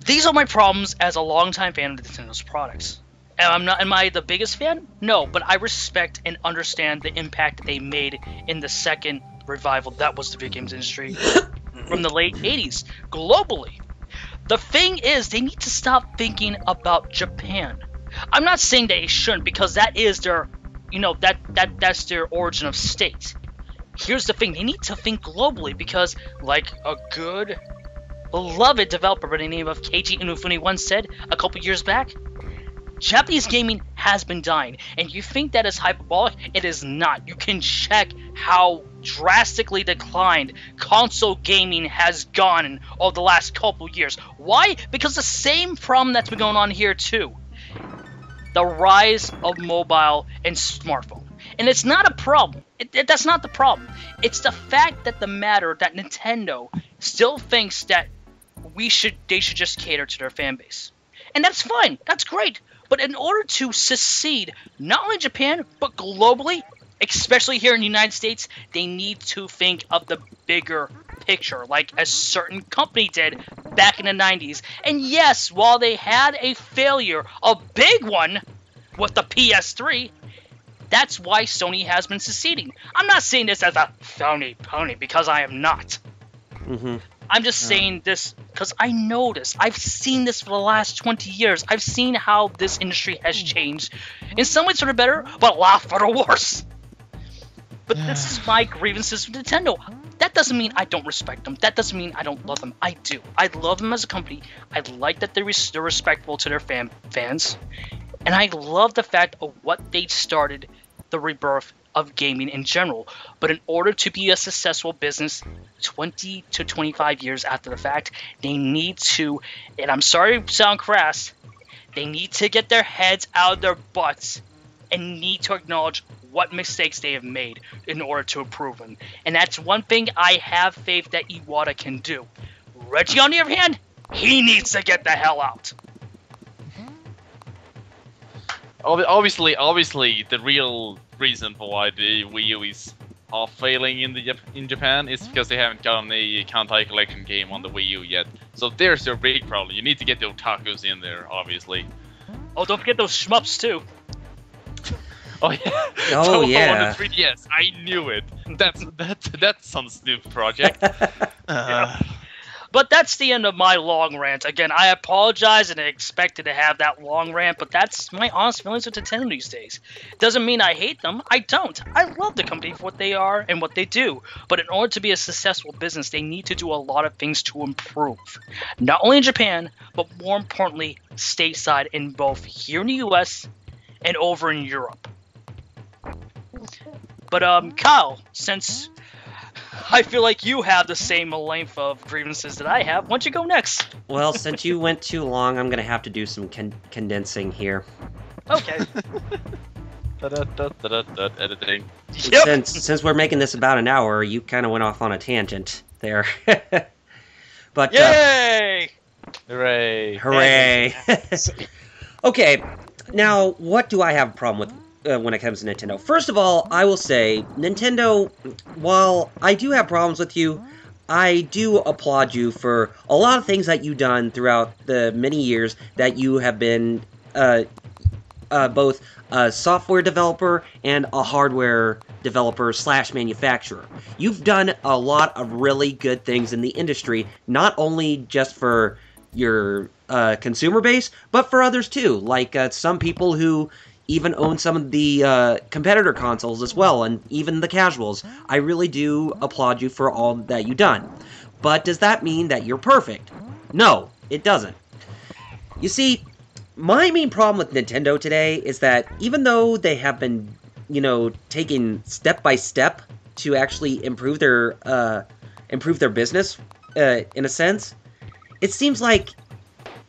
These are my problems as a longtime fan of Nintendo's products. And am I the biggest fan? No, but I respect and understand the impact that they made in the second revival that was the video games industry from the late 80s, globally. The thing is, they need to stop thinking about Japan. I'm not saying they shouldn't, because that is their, that's their origin of state. Here's the thing, they need to think globally, because like a good, beloved developer by the name of Keiji Inufune once said a couple years back, Japanese gaming has been dying, and you think that is hyperbolic? It is not. You can check how drastically declined console gaming has gone over the last couple years. Why? Because the same problem that's been going on here too. The rise of mobile and smartphone. And it's not a problem. That's not the problem. It's the fact that that Nintendo still thinks that they should just cater to their fan base. And that's fine. That's great. But in order to succeed, not only in Japan, but globally, especially here in the United States, they need to think of the bigger picture, like a certain company did back in the 90s. And yes, while they had a failure, a big one, with the PS3, that's why Sony has been succeeding. I'm not saying this as a phony pony, because I am not. I'm just saying this because I know this. I've seen this for the last 20 years. I've seen how this industry has changed. In some ways for the better, but a lot for the worse. But this is my grievances with Nintendo. That doesn't mean I don't respect them. That doesn't mean I don't love them. I do. I love them as a company. I like that they're respectful to their fans. And I love the fact of what they started, the rebirth of gaming in general. But in order to be a successful business 20 to 25 years after the fact, they need to, and I'm sorry to sound crass, they need to get their heads out of their butts and need to acknowledge what mistakes they have made in order to improve them. And that's one thing I have faith that Iwata can do. Reggie, on the other hand, he needs to get the hell out. Obviously, the real reason for why the Wii U is failing in Japan is because they haven't gotten a Kantai Collection game on the Wii U yet. So there's your big problem. You need to get the otakus in there, obviously. Oh, don't forget those shmups too. Oh yeah. Oh yeah. On the 3DS, I knew it. That's some stupid project. Yeah. But that's the end of my long rant. Again, I apologize and I expected to have that long rant, but that's my honest feelings with Nintendo these days. Doesn't mean I hate them. I don't. I love the company for what they are and what they do. But in order to be a successful business, they need to do a lot of things to improve. Not only in Japan, but more importantly, stateside in both here in the US and over in Europe. But Kyle, since I feel like you have the same length of grievances that I have. Why don't you go next? Well, since you went too long, I'm going to have to do some condensing here. Okay. Editing. Yep. Since we're making this about an hour, you kind of went off on a tangent there. But Yay! Hooray. hooray! Okay, now what do I have a problem with when it comes to Nintendo? First of all, I will say Nintendo. While I do have problems with you, I do applaud you for a lot of things that you've done throughout the many years that you have been both a software developer and a hardware developer / manufacturer. You've done a lot of really good things in the industry, not only just for your consumer base, but for others too, like some people who even own some of the competitor consoles as well, and even the casuals. I really do applaud you for all that you've done. But does that mean that you're perfect? No, it doesn't. You see, my main problem with Nintendo today is that even though they have been, taking step by step to actually improve their business, in a sense, it seems like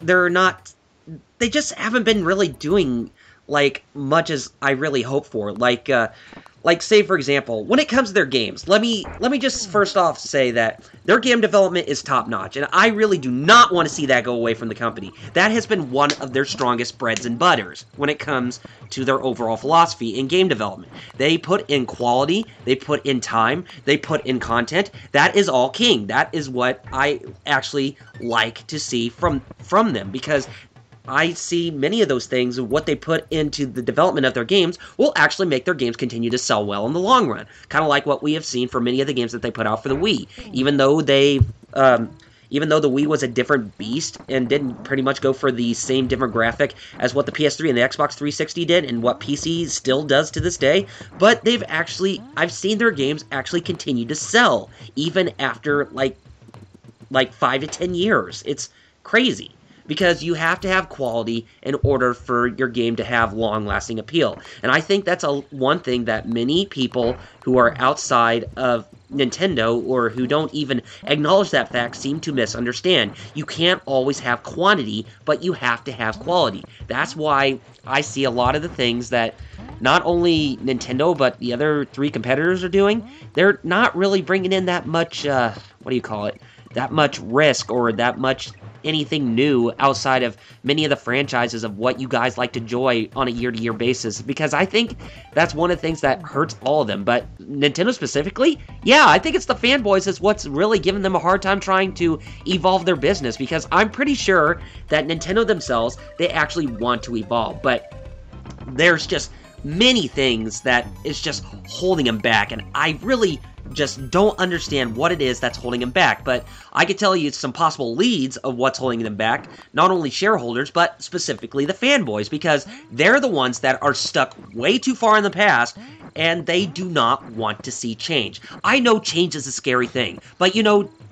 they just haven't been really doing like much as I really hope for. Like say for example, when it comes to their games, let me just first off say that their game development is top notch, and I really do not want to see that go away from the company. That has been one of their strongest breads and butters when it comes to their overall philosophy in game development. They put in quality, they put in time, they put in content. That is all king. That is what I actually like to see from them, because I see many of those things, what they put into the development of their games, will actually make their games continue to sell well in the long run. Kind of like what we have seen for many of the games that they put out for the Wii. Even though the Wii was a different beast and didn't pretty much go for the same demographic as what the PS3 and the Xbox 360 did, and what PC still does to this day, but I've seen their games actually continue to sell, even after like 5 to 10 years. It's crazy. Because you have to have quality in order for your game to have long-lasting appeal. And I think that's one thing that many people who are outside of Nintendo, or who don't even acknowledge that fact, seem to misunderstand. You can't always have quantity, but you have to have quality. That's why I see a lot of the things that not only Nintendo, but the other 3 competitors are doing. They're not really bringing in that much, that much risk, or that much anything new outside of many of the franchises of what you guys like to enjoy on a year-to-year basis, because I think that's one of the things that hurts all of them. But Nintendo specifically, yeah, I think it's the fanboys is what's really giving them a hard time trying to evolve their business, because I'm pretty sure that Nintendo themselves, they actually want to evolve, but there's just many things that is just holding them back, and I really just don't understand what it is that's holding them back. But I could tell you some possible leads of what's holding them back, not only shareholders, but specifically the fanboys, because they're the ones that are stuck way too far in the past, and they do not want to see change. I know change is a scary thing, but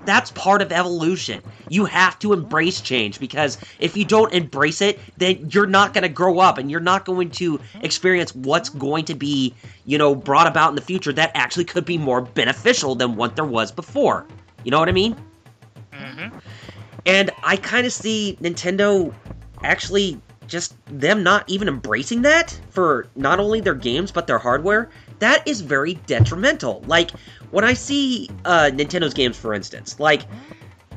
that's part of evolution. You have to embrace change, because if you don't embrace it, then you're not going to grow up, and you're not going to experience what's going to be, brought about in the future that actually could be more beneficial than what there was before. You know what I mean? Mm-hmm. And I kind of see Nintendo actually just them not even embracing that for not only their games, but their hardware. That is very detrimental. Like, when I see Nintendo's games, for instance, like,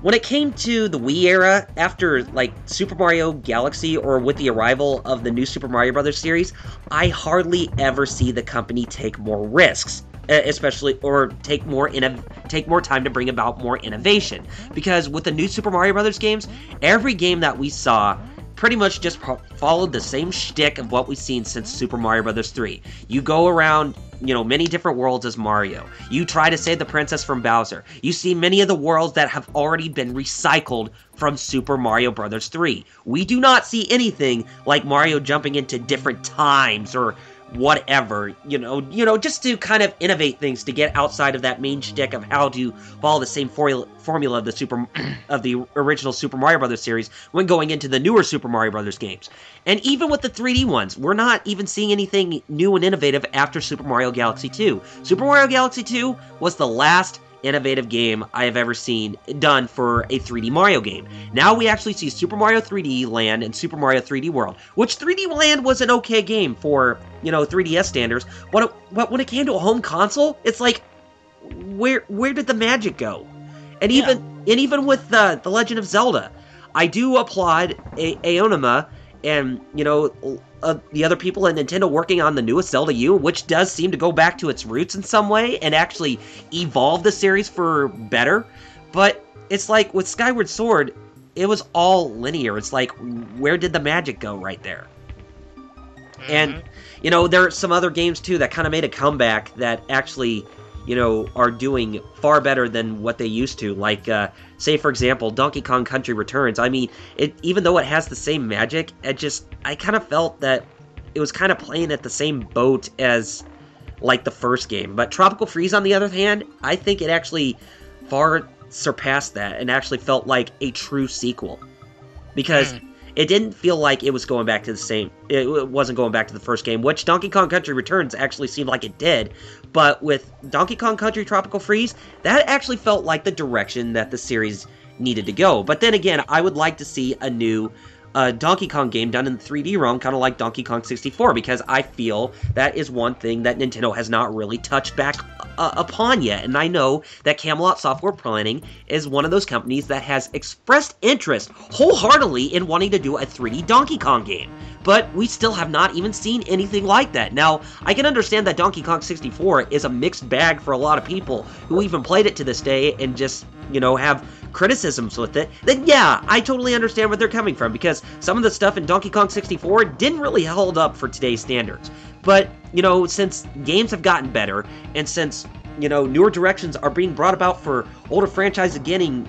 when it came to the Wii era, after, like, Super Mario Galaxy, or with the arrival of the new Super Mario Bros. Series, I hardly ever see the company take more risks, especially, or take more time to bring about more innovation. Because with the new Super Mario Bros. Games, every game that we saw pretty much just followed the same shtick of what we've seen since Super Mario Bros. 3. You go around, many different worlds as Mario. You try to save the princess from Bowser. You see many of the worlds that have already been recycled from Super Mario Bros. 3. We do not see anything like Mario jumping into different times or whatever, just to kind of innovate things to get outside of that main shtick of how to follow the same formula of the original Super Mario Bros. Series when going into the newer Super Mario Bros. Games. And even with the 3D ones, we're not even seeing anything new and innovative after Super Mario Galaxy 2. Super Mario Galaxy 2 was the last innovative game I have ever seen done for a 3D Mario game. Now we actually see Super Mario 3D Land and Super Mario 3D World, which 3D Land was an okay game for, 3DS standards, but when it came to a home console, it's like, where did the magic go? And even with The Legend of Zelda, I do applaud Aonuma and, the other people at Nintendo working on the newest Zelda U, which does seem to go back to its roots in some way and actually evolve the series for better. But it's like with Skyward Sword, it was all linear. It's like, where did the magic go right there? And, there are some other games too that kind of made a comeback that actually, are doing far better than what they used to. Like, say, for example, Donkey Kong Country Returns. I mean, even though it has the same magic, I kind of felt that it was kind of playing at the same boat as, like, the first game. But Tropical Freeze, on the other hand, I think it actually far surpassed that and actually felt like a true sequel. Because it didn't feel like it was going back to the same... It wasn't going back to the first game, which Donkey Kong Country Returns actually seemed like it did. But with Donkey Kong Country Tropical Freeze, that actually felt like the direction that the series needed to go. But then again, I would like to see a new Donkey Kong game done in the 3D realm, kind of like Donkey Kong 64, because I feel that is one thing that Nintendo has not really touched back upon yet. And I know that Camelot Software Planning is one of those companies that has expressed interest wholeheartedly in wanting to do a 3D Donkey Kong game. But we still have not even seen anything like that. Now, I can understand that Donkey Kong 64 is a mixed bag for a lot of people who even played it to this day and just, have criticisms with it. Then yeah, I totally understand where they're coming from, because some of the stuff in Donkey Kong 64 didn't really hold up for today's standards. But, since games have gotten better, and since, newer directions are being brought about for older franchises getting,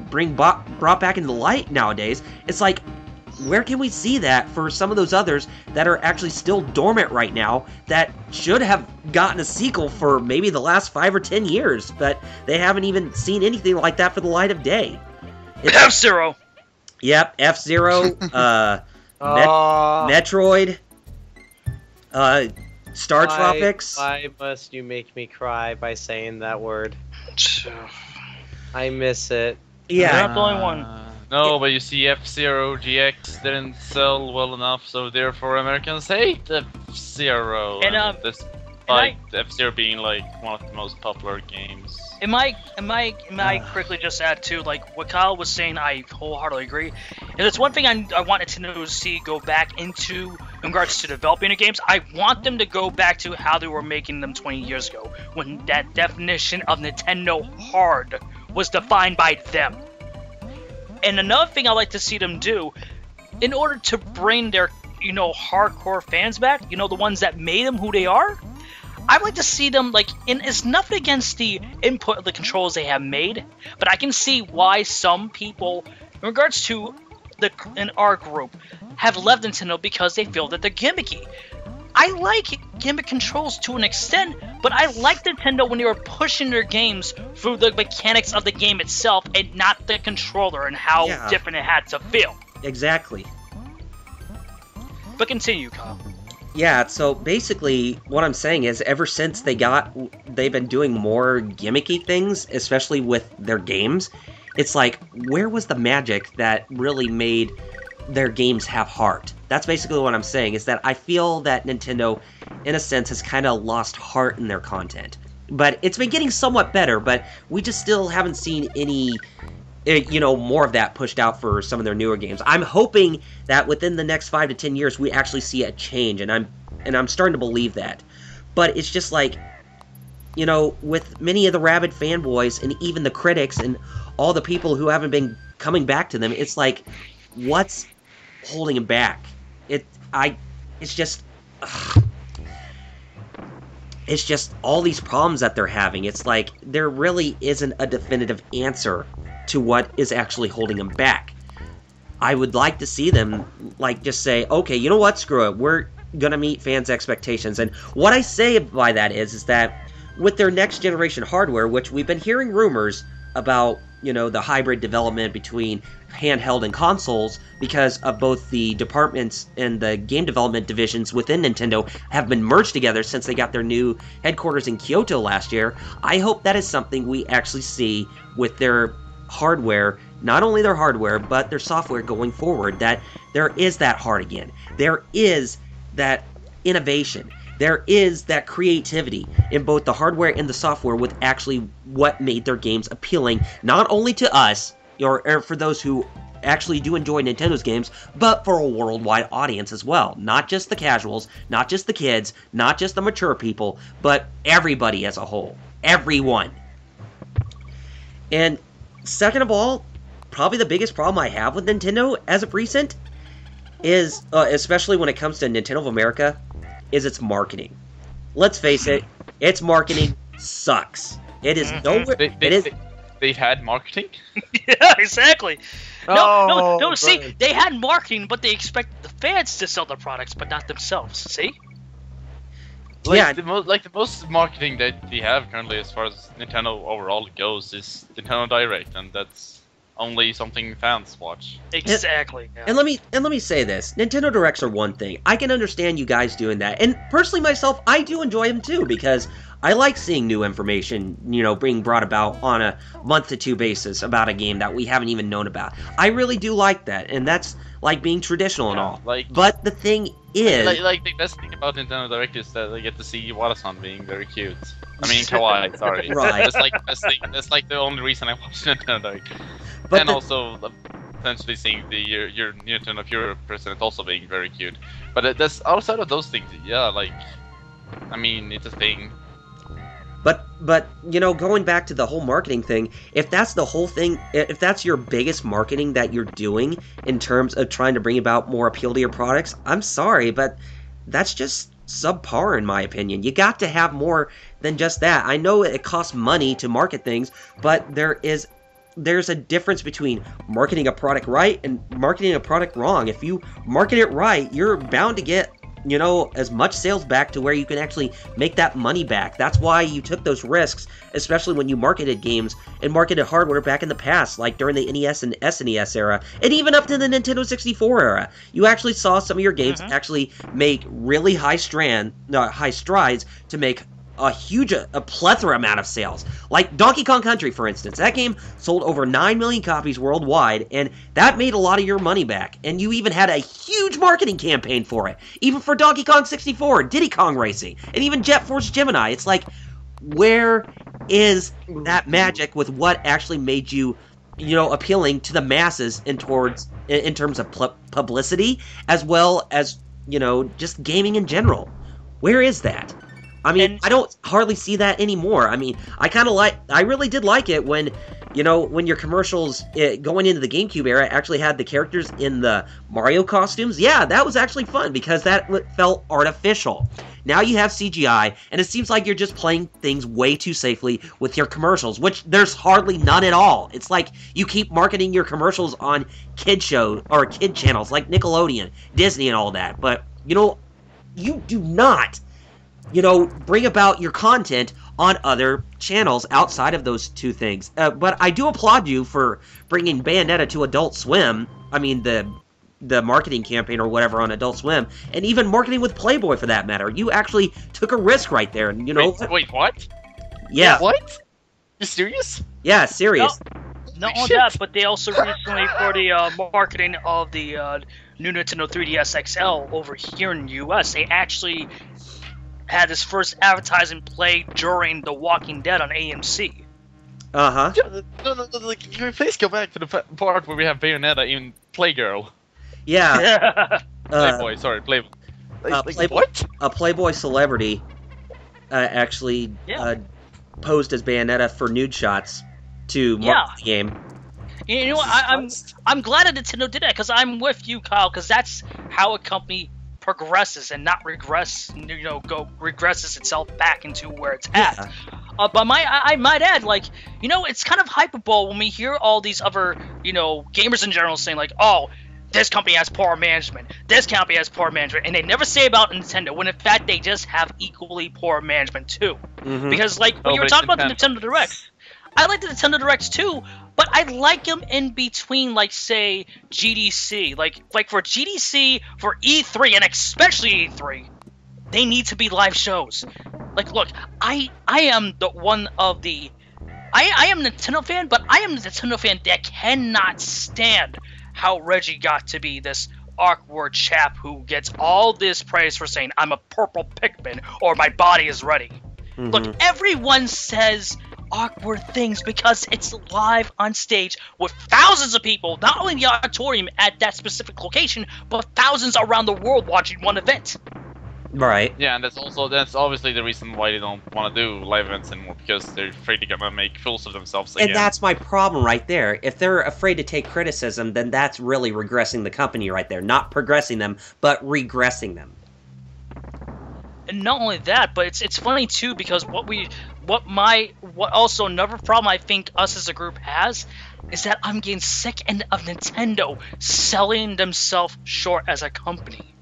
brought back into the light nowadays, it's like, where can we see that for some of those others that are actually still dormant right now that should have gotten a sequel for maybe the last 5 or 10 years, but they haven't even seen anything like that for the light of day? F-Zero! Yep, F-Zero, Metroid, Star Tropics. Why must you make me cry by saying that word? I miss it. Yeah. You're not the only one. No, but you see, F-Zero GX didn't sell well enough, so therefore Americans hate F-Zero. And despite F-Zero being like one of the most popular games. Am I quickly just add to like what Kyle was saying? I wholeheartedly agree. And it's one thing I wanted to see go back into in regards to developing the games. I want them to go back to how they were making them 20 years ago, when that definition of Nintendo hard was defined by them. And another thing I like to see them do, in order to bring their, hardcore fans back, the ones that made them who they are, I'd like to see them, and it's nothing against the input of the controls they have made, but I can see why some people, in regards to in our group, have left Nintendo because they feel that they're gimmicky. I like gimmick controls to an extent, but I like Nintendo when they were pushing their games through the mechanics of the game itself and not the controller and how different it had to feel. Exactly. But continue, Kyle. Yeah, so basically what I'm saying is ever since they've been doing more gimmicky things, especially with their games, it's like, where was the magic that really made their games have heart? That's basically what I'm saying, is that I feel that Nintendo, in a sense, has kind of lost heart in their content. But it's been getting somewhat better, but we just still haven't seen any, more of that pushed out for some of their newer games. I'm hoping that within the next 5 to 10 years we actually see a change, and I'm starting to believe that. But it's just like, with many of the rabid fanboys and even the critics and all the people who haven't been coming back to them, it's like, what's holding them back? It's just all these problems that they're having. It's like there really isn't a definitive answer to what is actually holding them back. I would like to see them just say, okay, you know what, screw it, we're gonna meet fans' expectations. And what I say by that is that with their next generation hardware, which we've been hearing rumors about the hybrid development between handheld and consoles, because of both the departments and the game development divisions within Nintendo have been merged together since they got their new headquarters in Kyoto last year. I hope that is something we actually see with their hardware, not only their hardware, but their software going forward, that there is that heart again. There is that innovation. There is that creativity in both the hardware and the software with actually what made their games appealing, not only to us, or for those who actually do enjoy Nintendo's games, but for a worldwide audience as well. Not just the casuals, not just the kids, not just the mature people, but everybody as a whole. Everyone. And second of all, probably the biggest problem I have with Nintendo as of recent is, especially when it comes to Nintendo of America, is its marketing. Let's face it, its marketing sucks. It is nowhere. They've had marketing? Yeah, exactly. No, Oh, see, burn. they had marketing, but they expected the fans to sell the products, but not themselves, see? Yeah. The most marketing that they have currently, as far as Nintendo overall goes, is Nintendo Direct, and that's only something fans watch. Exactly. Yeah. And let me say this: Nintendo Directs are one thing. I can understand you guys doing that, and personally myself, I do enjoy them too, because I like seeing new information, being brought about on a month to two basis about a game that we haven't even known about. I really do like that, and that's like being traditional and all. But the thing is, the best thing about Nintendo Direct is that they get to see Iwata-san being very cute. I mean, kawaii. Sorry. Right. That's like the only reason I watch Nintendo Direct. But And also, potentially seeing your Nintendo of Europe president also being very cute. But that's outside of those things. Yeah, I mean, it's a thing. But going back to the whole marketing thing, if that's the whole thing, if that's your biggest marketing that you're doing in terms of trying to bring about more appeal to your products, I'm sorry, but that's just subpar in my opinion. You got to have more than just that. I know it costs money to market things, but there's a difference between marketing a product right and marketing a product wrong. If you market it right, you're bound to get as much sales back to where you can actually make that money back. That's why you took those risks, especially when you marketed games and marketed hardware back in the past, like during the NES and SNES era, and even up to the Nintendo 64 era. You actually saw some of your games actually make really high strides to make a plethora amount of sales. Like Donkey Kong Country, for instance. That game sold over 9 million copies worldwide, and that made a lot of your money back. And you even had a huge marketing campaign for it. Even for Donkey Kong 64, Diddy Kong Racing, and even Jet Force Gemini. It's like, where is that magic with what actually made you, appealing to the masses in terms of publicity, as well as, just gaming in general? Where is that? I mean, I don't hardly see that anymore. I mean, I really did like it when, when your commercials going into the GameCube era actually had the characters in the Mario costumes. Yeah, that was actually fun because that felt artificial. Now you have CGI, and it seems like you're just playing things way too safely with your commercials, which there's hardly none at all. It's like you keep marketing your commercials on kid shows or kid channels like Nickelodeon, Disney, and all that. But, you do not bring about your content on other channels outside of those two things. But I do applaud you for bringing Bayonetta to Adult Swim. I mean, the marketing campaign or whatever on Adult Swim, and even marketing with Playboy for that matter. You actually took a risk right there, and Wait, what? Yeah. What? You serious? Yeah, serious. Not only that, but they also recently, for the marketing of the new Nintendo 3DS XL over here in the US, they actually had his first advertising play during The Walking Dead on AMC. Uh-huh. No, can we please go back to the part where we have Bayonetta in Playgirl? Yeah. Playboy, sorry, Playboy. What? A Playboy celebrity actually posed as Bayonetta for nude shots to market the game. You know what? I'm glad that Nintendo did that, because I'm with you, Kyle, because that's how a company progresses and not regresses itself back into where it's at. But I might add, it's kind of hyperbole when we hear all these other, gamers in general saying oh, this company has poor management, this company has poor management, and they never say about Nintendo, when in fact they just have equally poor management too. Because when you were talking about the Nintendo Direct, I like the Nintendo Directs too, but I like them in between, like, say, GDC. Like for GDC, for E3, and especially E3, they need to be live shows. Like, look, I am the one of the... I am a Nintendo fan, but I am a Nintendo fan that cannot stand how Reggie got to be this awkward chap who gets all this praise for saying, I'm a purple Pikmin, or my body is ready. Mm-hmm. Look, everyone says awkward things because it's live on stage with thousands of people, not only in the auditorium at that specific location, but thousands around the world watching one event. Right. Yeah, and that's obviously the reason why they don't want to do live events anymore, because they're afraid they're gonna make fools of themselves again. And that's my problem right there. If they're afraid to take criticism, then that's really regressing the company right there. Not progressing them, but regressing them. And not only that, but it's funny too, because what also another problem I think us as a group has is that I'm getting sick of Nintendo selling themselves short as a company.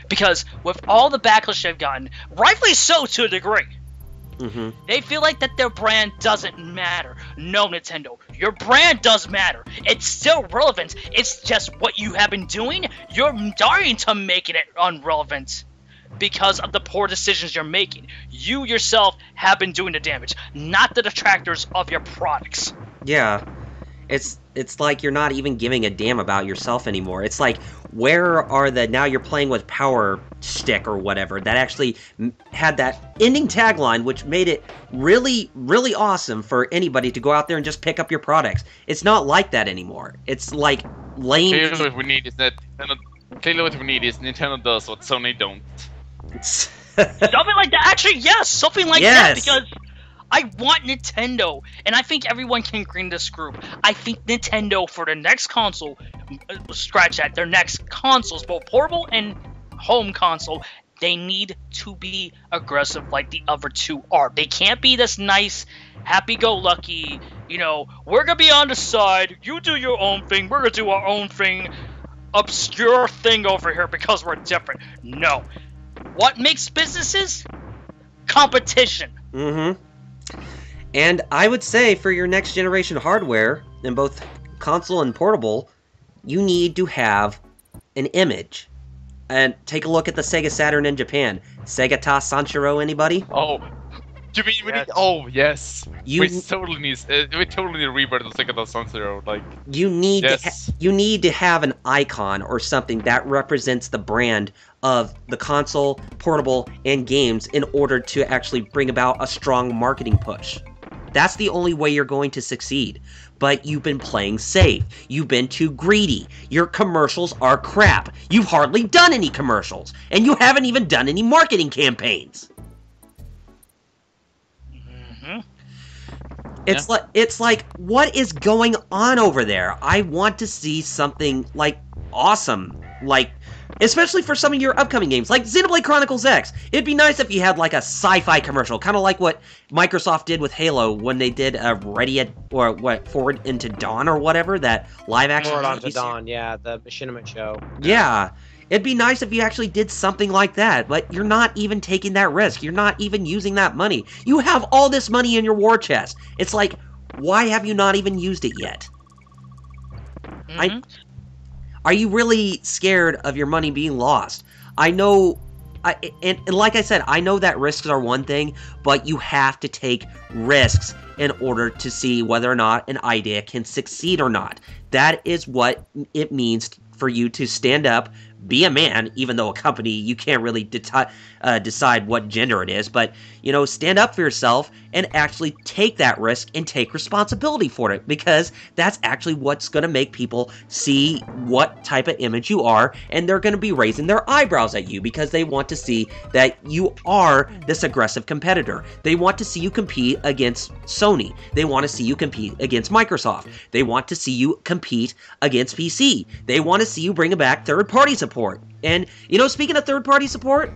Because with all the backlash they've gotten, rightfully so to a degree, they feel like that their brand doesn't matter. No, Nintendo, your brand does matter. It's still relevant. It's just what you have been doing, you're starting to make it irrelevant because of the poor decisions you're making. You yourself have been doing the damage, not the detractors of your products. Yeah. It's like you're not even giving a damn about yourself anymore. It's like, where are now you're playing with Power Stick or whatever, that actually had that ending tagline, which made it really, really awesome for anybody to go out there and just pick up your products. It's not like that anymore. It's like lame. Clearly what we need is Nintendo does what Sony don't. Something like that. Actually, yes, something like that, because I want Nintendo, and I think everyone can agree in this group. I think Nintendo, for their next console, their next consoles, both portable and home console, they need to be aggressive like the other two are. They can't be this nice, happy-go-lucky, we're gonna be on the side, you do your own thing, we're gonna do our own thing, obscure thing over here because we're different. No. What makes businesses? Competition. And I would say for your next generation hardware, in both console and portable, you need to have an image. And take a look at the Sega Saturn in Japan. Sega ta Sanshiro, anybody? Oh, you mean we need? Oh yes, we totally need a rebirth of Sega ta Sanshiro. Like you need to have an icon or something that represents the brand of the console, portable, and games in order to actually bring about a strong marketing push. That's the only way you're going to succeed. But you've been playing safe. You've been too greedy. Your commercials are crap. You've hardly done any commercials. And you haven't even done any marketing campaigns. It's like, what is going on over there? I want to see something, like, awesome. Like, especially for some of your upcoming games, like Xenoblade Chronicles X. It'd be nice if you had, like, a sci-fi commercial, kind of like what Microsoft did with Halo when they did Forward into Dawn or whatever, that live-action Forward Onto Dawn, yeah, the Machinima show. Yeah. It'd be nice if you actually did something like that, but you're not even taking that risk. You're not even using that money. You have all this money in your war chest. It's like, why have you not even used it yet? Are you really scared of your money being lost? I know, and like I said, I know that risks are one thing, but you have to take risks in order to see whether or not an idea can succeed or not. That is what it means for you to stand up, be a man, even though a company, you can't really decide what gender it is, but, stand up for yourself and actually take that risk and take responsibility for it, because that's actually what's going to make people see what type of image you are, and they're going to be raising their eyebrows at you because they want to see that you are this aggressive competitor. They want to see you compete against Sony. They want to see you compete against Microsoft. They want to see you compete against PC. They want to see you bring back third-party support. And, speaking of third-party support,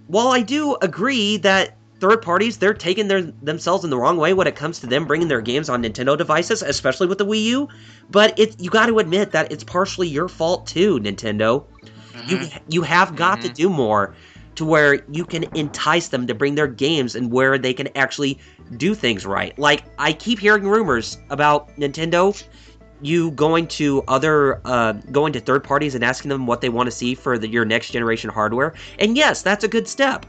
while I do agree that third parties, they're taking themselves in the wrong way when it comes to them bringing their games on Nintendo devices, especially with the Wii U, but you got to admit that it's partially your fault too, Nintendo. You have got to do more to where you can entice them to bring their games and where they can actually do things right. Like, I keep hearing rumors about Nintendo you going to third parties and asking them what they want to see for your next generation hardware. And yes, that's a good step.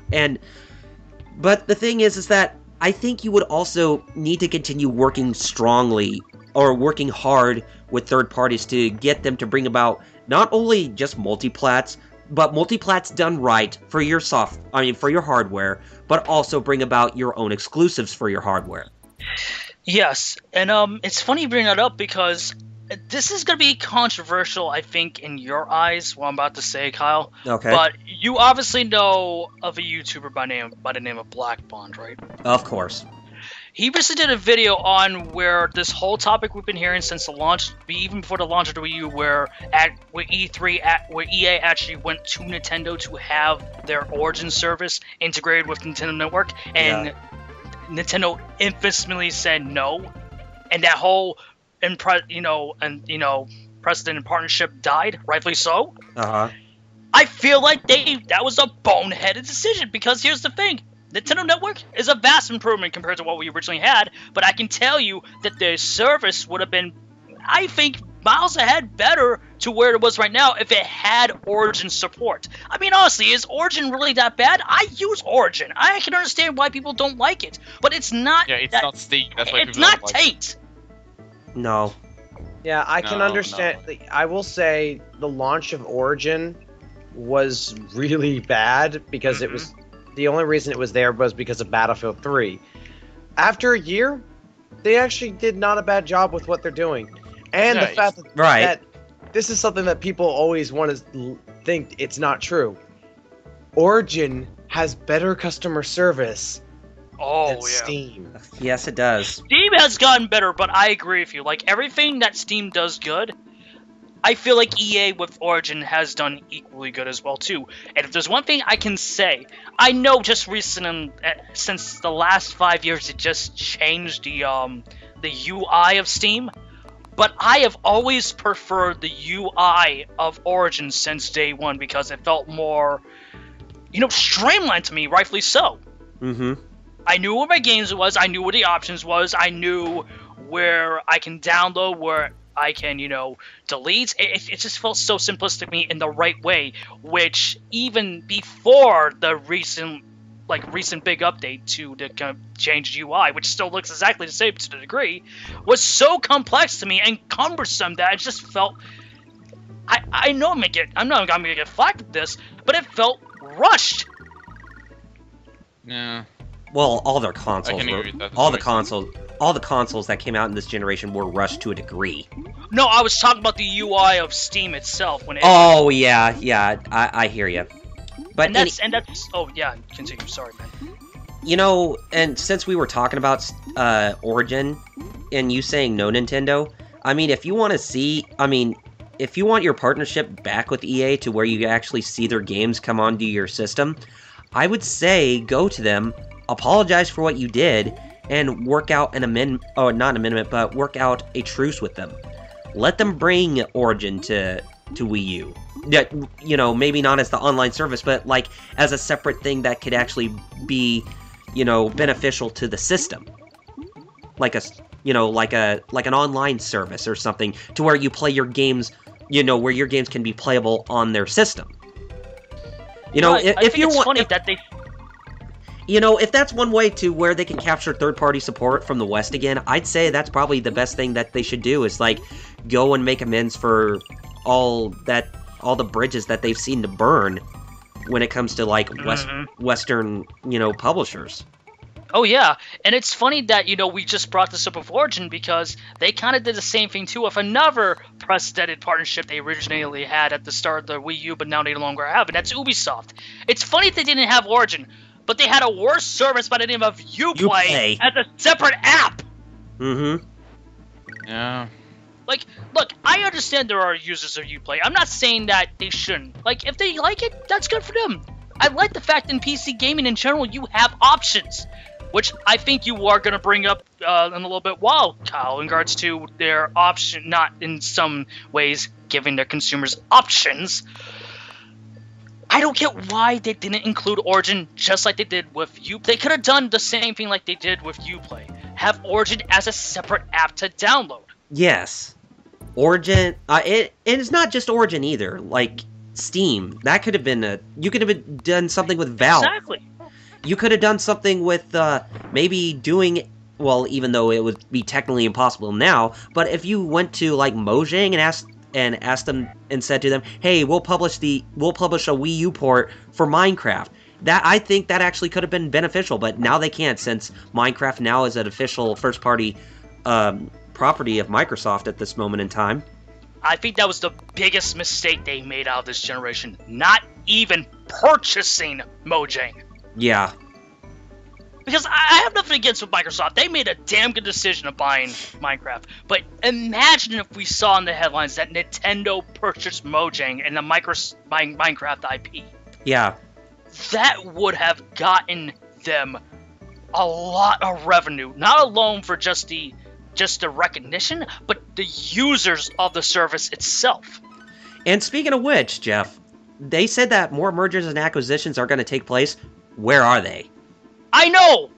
But the thing is that I think you would also need to continue working strongly or working hard with third parties to get them to bring about not only just multiplats, but multiplats done right for your for your hardware, but also bring about your own exclusives for your hardware. Yes, and it's funny you bring that up because this is going to be controversial, I think, in your eyes, what I'm about to say, Kyle. Okay. But you obviously know of a YouTuber by the name of Black Bond, right? Of course. He recently did a video on where this whole topic we've been hearing since the launch, even before the launch of the Wii U, where E3, where EA actually went to Nintendo to have their Origin service integrated with Nintendo Network, and Nintendo infamously said no, and that whole precedent and partnership died, rightfully so. I feel like that was a boneheaded decision because here's the thing. Nintendo Network is a vast improvement compared to what we originally had, but I can tell you that the service would have been, I think, miles ahead better to where it was right now if it had Origin support. I mean, honestly, is Origin really that bad? I use Origin. I can understand why people don't like it, but it's not. Yeah, it's not Steam. That's why it's people not don't like Taint. No. Yeah, I can understand. I will say the launch of Origin was really bad because it was. The only reason it was there was because of Battlefield 3. After a year, they actually did not a bad job with what they're doing. And the fact that this is something that people always want to think it's not true. Origin has better customer service than Steam. Yes, it does. Steam has gotten better, but I agree with you. Like, everything that Steam does good, I feel like EA with Origin has done equally good as well, too. And if there's one thing I can say, I know just since the last 5 years, it just changed the UI of Steam. But I have always preferred the UI of Origin since day one because it felt more, streamlined to me, rightfully so. I knew where my games was, I knew where the options was, I knew where I can download, where I can, delete. It just felt so simplistic to me in the right way, which even before the recent big update to the changed UI, which still looks exactly the same to the degree, was so complex to me and cumbersome that I just felt. I know I'm not gonna get flack with this, but it felt rushed. Yeah. Well, all their consoles I can were. agree with that. All the consoles that came out in this generation were rushed to a degree. No, I was talking about the UI of Steam itself when it. Oh yeah, I hear you. But oh yeah, continue. Sorry, man. And since we were talking about Origin, and you saying no Nintendo, I mean, if you want your partnership back with EA to where you actually see their games come onto your system, I would say go to them, apologize for what you did, and work out work out a truce with them. Let them bring Origin to Wii U. Maybe not as the online service, but like as a separate thing that could actually be, beneficial to the system. Like an online service or something to where you play your games, where your games can be playable on their system. If that's one way to where they can capture third-party support from the West again, I'd say that's probably the best thing that they should do is like go and make amends for all the bridges that they've seen to burn when it comes to like Western, publishers. Oh yeah, and it's funny that we just brought this up with Origin because they kind of did the same thing too with another precedented partnership they originally had at the start of the Wii U, but now they no longer have, and that's Ubisoft. It's funny they didn't have Origin, but they had a worse service by the name of Uplay as a separate app. Yeah. Like, look, I understand there are users of Uplay. I'm not saying that they shouldn't. Like, if they like it, that's good for them. I like the fact in PC gaming in general you have options, which I think you are going to bring up in a little bit while, Kyle, in regards to their option, not in some ways giving their consumers options. I don't get why they didn't include Origin just like they did with Uplay. They could have done the same thing like they did with Uplay. Have Origin as a separate app to download. Yes. Origin, it's not just Origin either. Like Steam, that could have been you could have done something with Valve. Exactly. You could have done something with maybe doing, well, even though it would be technically impossible now, but if you went to like Mojang and asked them and said to them, "Hey, we'll publish a Wii U port for Minecraft." That, I think that actually could have been beneficial, but now they can't, since Minecraft now is an official first-party property of Microsoft at this moment in time. I think that was the biggest mistake they made out of this generation. Not even purchasing Mojang. Yeah. Because I have nothing against with Microsoft. They made a damn good decision of buying Minecraft. But imagine if we saw in the headlines that Nintendo purchased Mojang and the Minecraft IP. Yeah. That would have gotten them a lot of revenue. Not alone for just the recognition, but the users of the service itself. And speaking of which, Jeff, they said that more mergers and acquisitions are going to take place. Where are they? I know.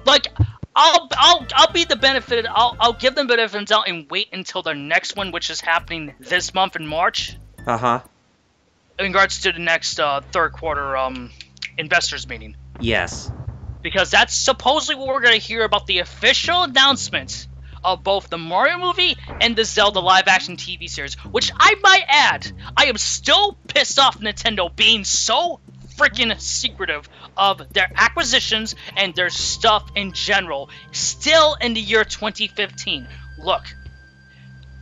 Like, I'll be the benefit. I'll give them benefits out and wait until their next one, which is happening this month in March. In regards to the next third quarter investors meeting. Yes. Because that's supposedly what we're going to hear about the official announcement of both the Mario movie and the Zelda live-action TV series. Which I might add, I am still pissed off Nintendo being so freaking secretive of their acquisitions and their stuff in general, still in the year 2015. Look,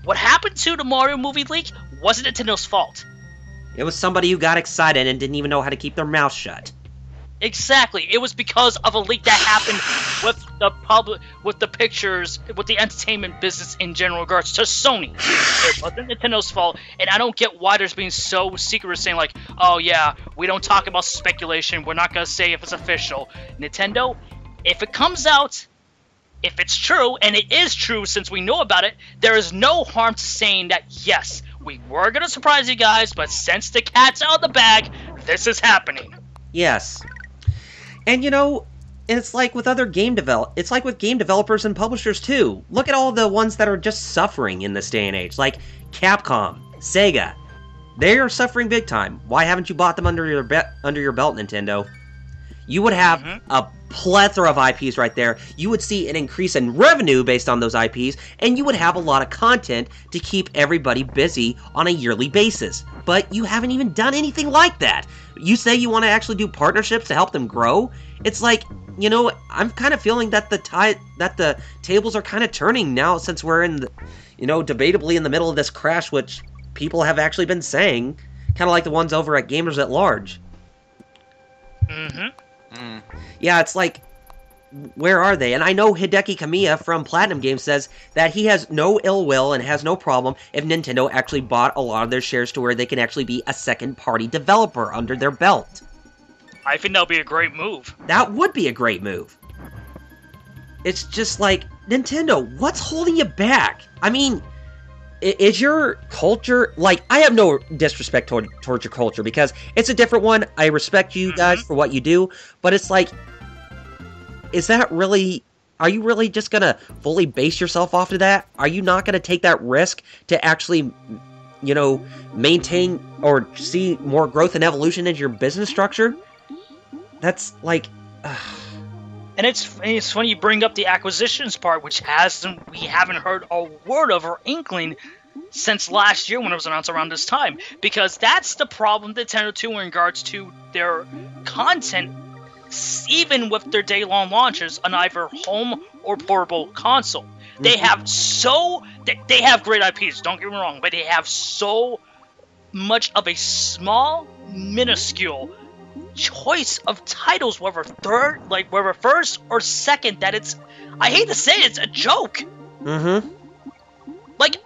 what happened to the Mario movie leak wasn't Nintendo's fault. It was somebody who got excited and didn't even know how to keep their mouth shut. Exactly. It was because of a leak that happened with the public, with the pictures, with the entertainment business in general regards to Sony. It wasn't Nintendo's fault, and I don't get why there's being so secretive, saying like, oh yeah, we don't talk about speculation, we're not going to say if it's official. Nintendo, if it comes out, if it's true, and it is true since we know about it, there is no harm to saying that, yes, we were going to surprise you guys, but since the cat's out of the bag, this is happening. Yes. And you know, it's like with other game developers and publishers too. Look at all the ones that are just suffering in this day and age, like Capcom, Sega. They are suffering big time. Why haven't you bought them under your belt, Nintendo? You would have a plethora of IPs right there. You would see an increase in revenue based on those IPs, and you would have a lot of content to keep everybody busy on a yearly basis. But you haven't even done anything like that. You say you want to actually do partnerships to help them grow. It's like, you know, I'm kind of feeling that the tables are kind of turning now, since we're in, debatably in the middle of this crash, which people have actually been saying, kind of like the ones over at Gamers at Large. Yeah, it's like, where are they? And I know Hideki Kamiya from Platinum Games says that he has no ill will and has no problem if Nintendo actually bought a lot of their shares to where they can actually be a second-party developer under their belt. I think that would be a great move. That would be a great move. It's just like, Nintendo, what's holding you back? I mean, is your culture, like, I have no disrespect towards your culture, because it's a different one. I respect you guys for what you do, but it's like, is that really, are you really just gonna fully base yourself off of that? Are you not gonna take that risk to actually, maintain or see more growth and evolution in your business structure? That's like... And it's funny you bring up the acquisitions part, which we haven't heard a word of or inkling since last year when it was announced around this time. Because that's the problem Nintendo too in regards to their content, even with their day-long launches on either home or portable console. They have they have great IPs, don't get me wrong, but they have so much of a small, minuscule choice of titles, whether first or second, that it's, I hate to say it's a joke. Like,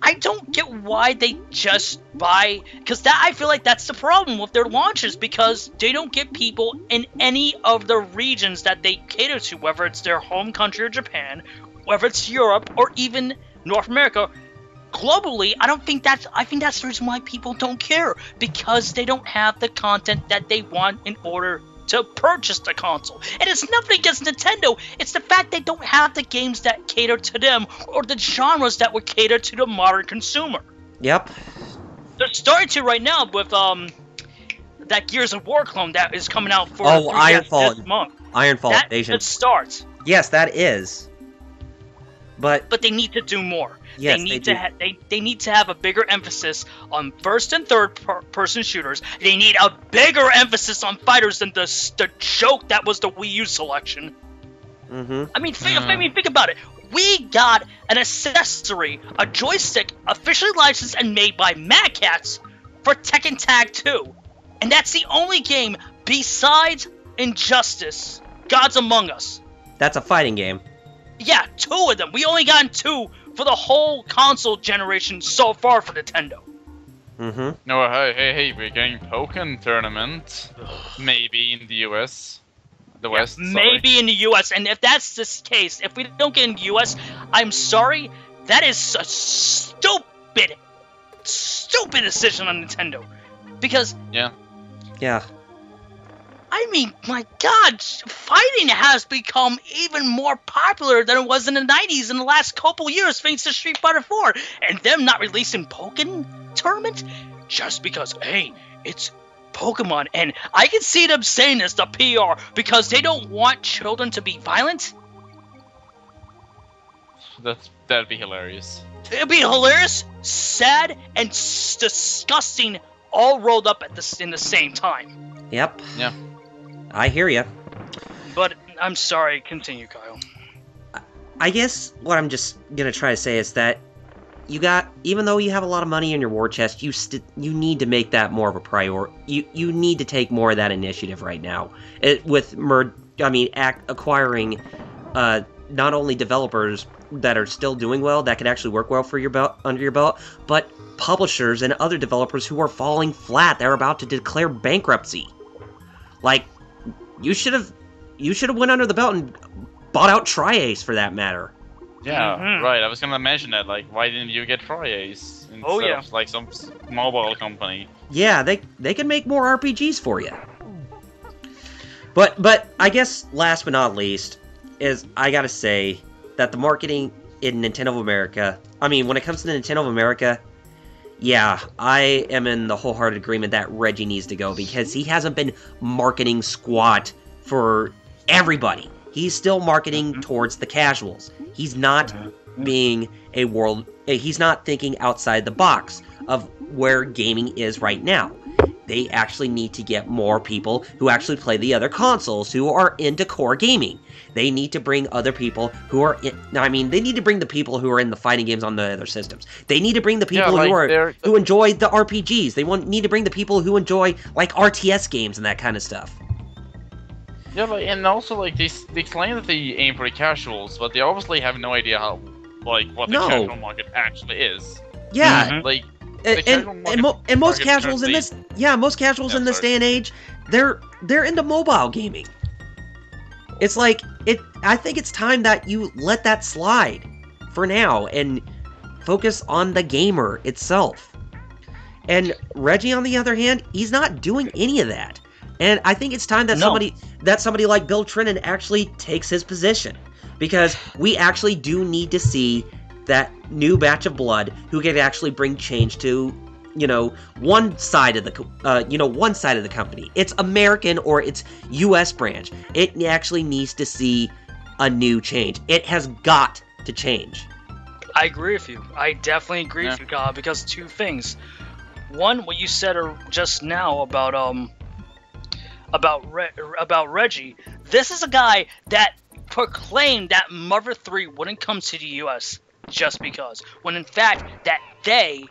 I don't get why they just buy, because I feel like that's the problem with their launches, because they don't get people in any of the regions that they cater to, whether it's their home country or Japan, whether it's Europe or even North America, globally, I think that's the reason why people don't care, because they don't have the content that they want in order to purchase the console. And it's nothing against Nintendo, it's the fact they don't have the games that cater to them, or the genres that would cater to the modern consumer. Yep. They're starting to right now with that Gears of War clone that is coming out for Ironfall this month. Ironfall Invasion. That starts. Yes, that is. But they need to do more. Yes, they need to have a bigger emphasis on first and third person shooters. They need a bigger emphasis on fighters than the joke that was the Wii U selection. Mm-hmm. I mean, think about it. We got an accessory, a joystick, officially licensed and made by Mad Catz for Tekken Tag 2. And that's the only game besides Injustice, Gods Among Us. That's a fighting game. Yeah, 2 of them. We only got 2 for the whole console generation so far for Nintendo. Mm-hmm. No, hey, we're getting Pokken tournament. Maybe in the US. The West, maybe in the US. And if that's the case, if we don't get in the US, I'm sorry, that is a stupid decision on Nintendo. Because... Yeah. I mean, my God, fighting has become even more popular than it was in the 90s in the last couple years thanks to Street Fighter 4. And them not releasing Pokken tournament just because, hey, it's Pokemon. And I can see them saying this to PR because they don't want children to be violent. That'd be hilarious. It'd be hilarious, sad, and disgusting all rolled up in the same time. Yep. Yeah. I hear you. But I'm sorry, continue, Kyle. I guess what I'm just gonna try to say is that even though you have a lot of money in your war chest, you need to make that more of a priority. You need to take more of that initiative right now. Acquiring not only developers that are still doing well, that could actually work well for under your belt, but publishers and other developers who are falling flat. They're about to declare bankruptcy. Like, you should have went under the belt and bought out Tri-Ace for that matter. Yeah, right. I was gonna mention that. Like, why didn't you get Tri-Ace instead of like some mobile company? Yeah, they can make more RPGs for you. But I guess last but not least is I gotta say that the marketing in Nintendo of America. I mean, when it comes to Nintendo of America, yeah, I am in the wholehearted agreement that Reggie needs to go because he hasn't been marketing squat for everybody. He's still marketing towards the casuals. He's not he's not thinking outside the box of where gaming is right now. They actually need to get more people who actually play the other consoles who are into core gaming. They need to bring other people who are they need to bring the people who are in the fighting games on the other systems. They need to bring the people who enjoy the RPGs. They need to bring the people who enjoy like RTS games and that kind of stuff. Yeah, and also they claim that they aim for the casuals, but they obviously have no idea how what the casual market actually is. Yeah, and most casuals in this in this day and age, they're into mobile gaming. It's like I think it's time that you let that slide for now and focus on the gamer itself. And Reggie, on the other hand, he's not doing any of that. And I think it's time that somebody like Bill Trinen actually takes his position, because we actually do need to see that new batch of blood who can actually bring change to, one side of the company. It's American or it's U.S. branch. It actually needs to see a new change. It has got to change. I agree with you. I definitely agree with you, Kyle, because two things. One, what you said just now about Reggie. This is a guy that proclaimed that Mother 3 wouldn't come to the U.S. just because, when in fact that the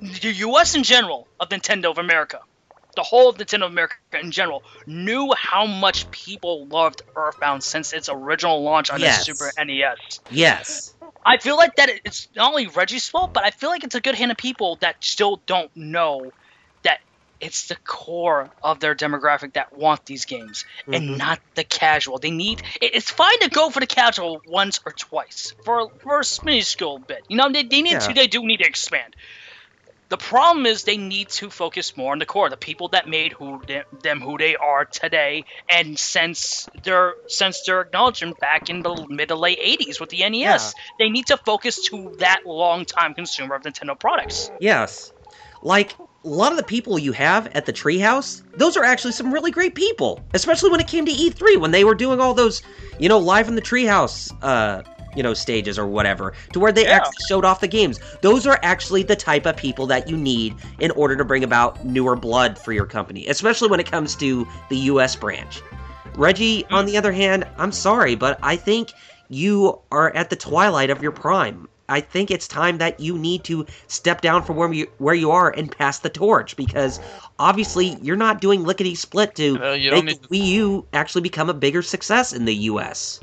U.S. in general of Nintendo of America, the whole of Nintendo of America in general, knew how much people loved Earthbound since its original launch on the Super NES. Yes. I feel like that it's not only Reggie's fault, but I feel like it's a good hand of people that still don't know that it's the core of their demographic that want these games, and not the casual. They need. It's fine to go for the casual once or twice for a minuscule bit. You know, they need to. They do need to expand. The problem is they need to focus more on the core, the people that made who they are today, and since their acknowledgement back in the mid to late 80s with the NES, they need to focus to that long-time consumer of Nintendo products. Yes. Like, a lot of the people you have at the Treehouse, those are actually some really great people. Especially when it came to E3, when they were doing all those, you know, live in the Treehouse, you know, stages or whatever, to where they actually showed off the games. Those are actually the type of people that you need in order to bring about newer blood for your company, especially when it comes to the US branch. Reggie, on the other hand, I'm sorry, but I think you are at the twilight of your prime. I think it's time that you need to step down from where you are and pass the torch, because obviously you're not doing lickety-split to make Wii U actually become a bigger success in the US.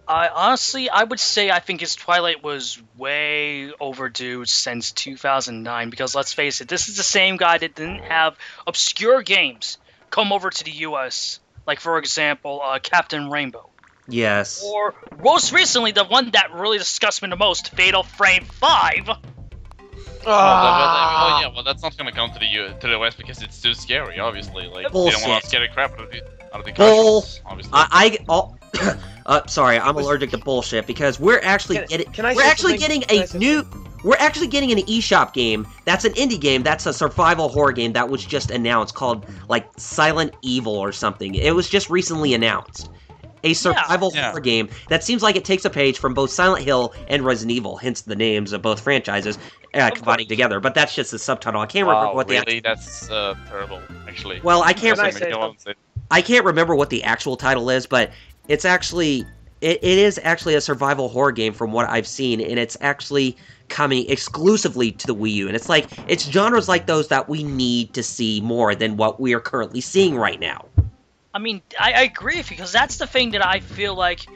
Honestly, I would say I think his Twilight was way overdue since 2009, because let's face it, this is the same guy that didn't have obscure games come over to the US, like, for example, Captain Rainbow. Yes. Or, most recently, the one that really disgusts me the most, Fatal Frame 5. Well, that's not gonna come to the West because it's too scary, obviously. Like, bullshit. They don't want to scare the crap out of the casuals, obviously. Sorry, I'm allergic to bullshit, because we're actually getting an eShop game that's an indie game, that's a survival horror game that was just announced, called, like, Silent Evil or something. It was just recently announced. A survival horror game that seems like it takes a page from both Silent Hill and Resident Evil, hence the names of both franchises combining together. But that's just the subtitle. I can't remember what that's terrible, actually. Well, I can't remember what the actual title is, but it's actually it is actually a survival horror game from what I've seen, and it's actually coming exclusively to the Wii U. And it's like, it's genres like those that we need to see more than what we are currently seeing right now. I mean, I agree with you, because that's the thing that I feel like,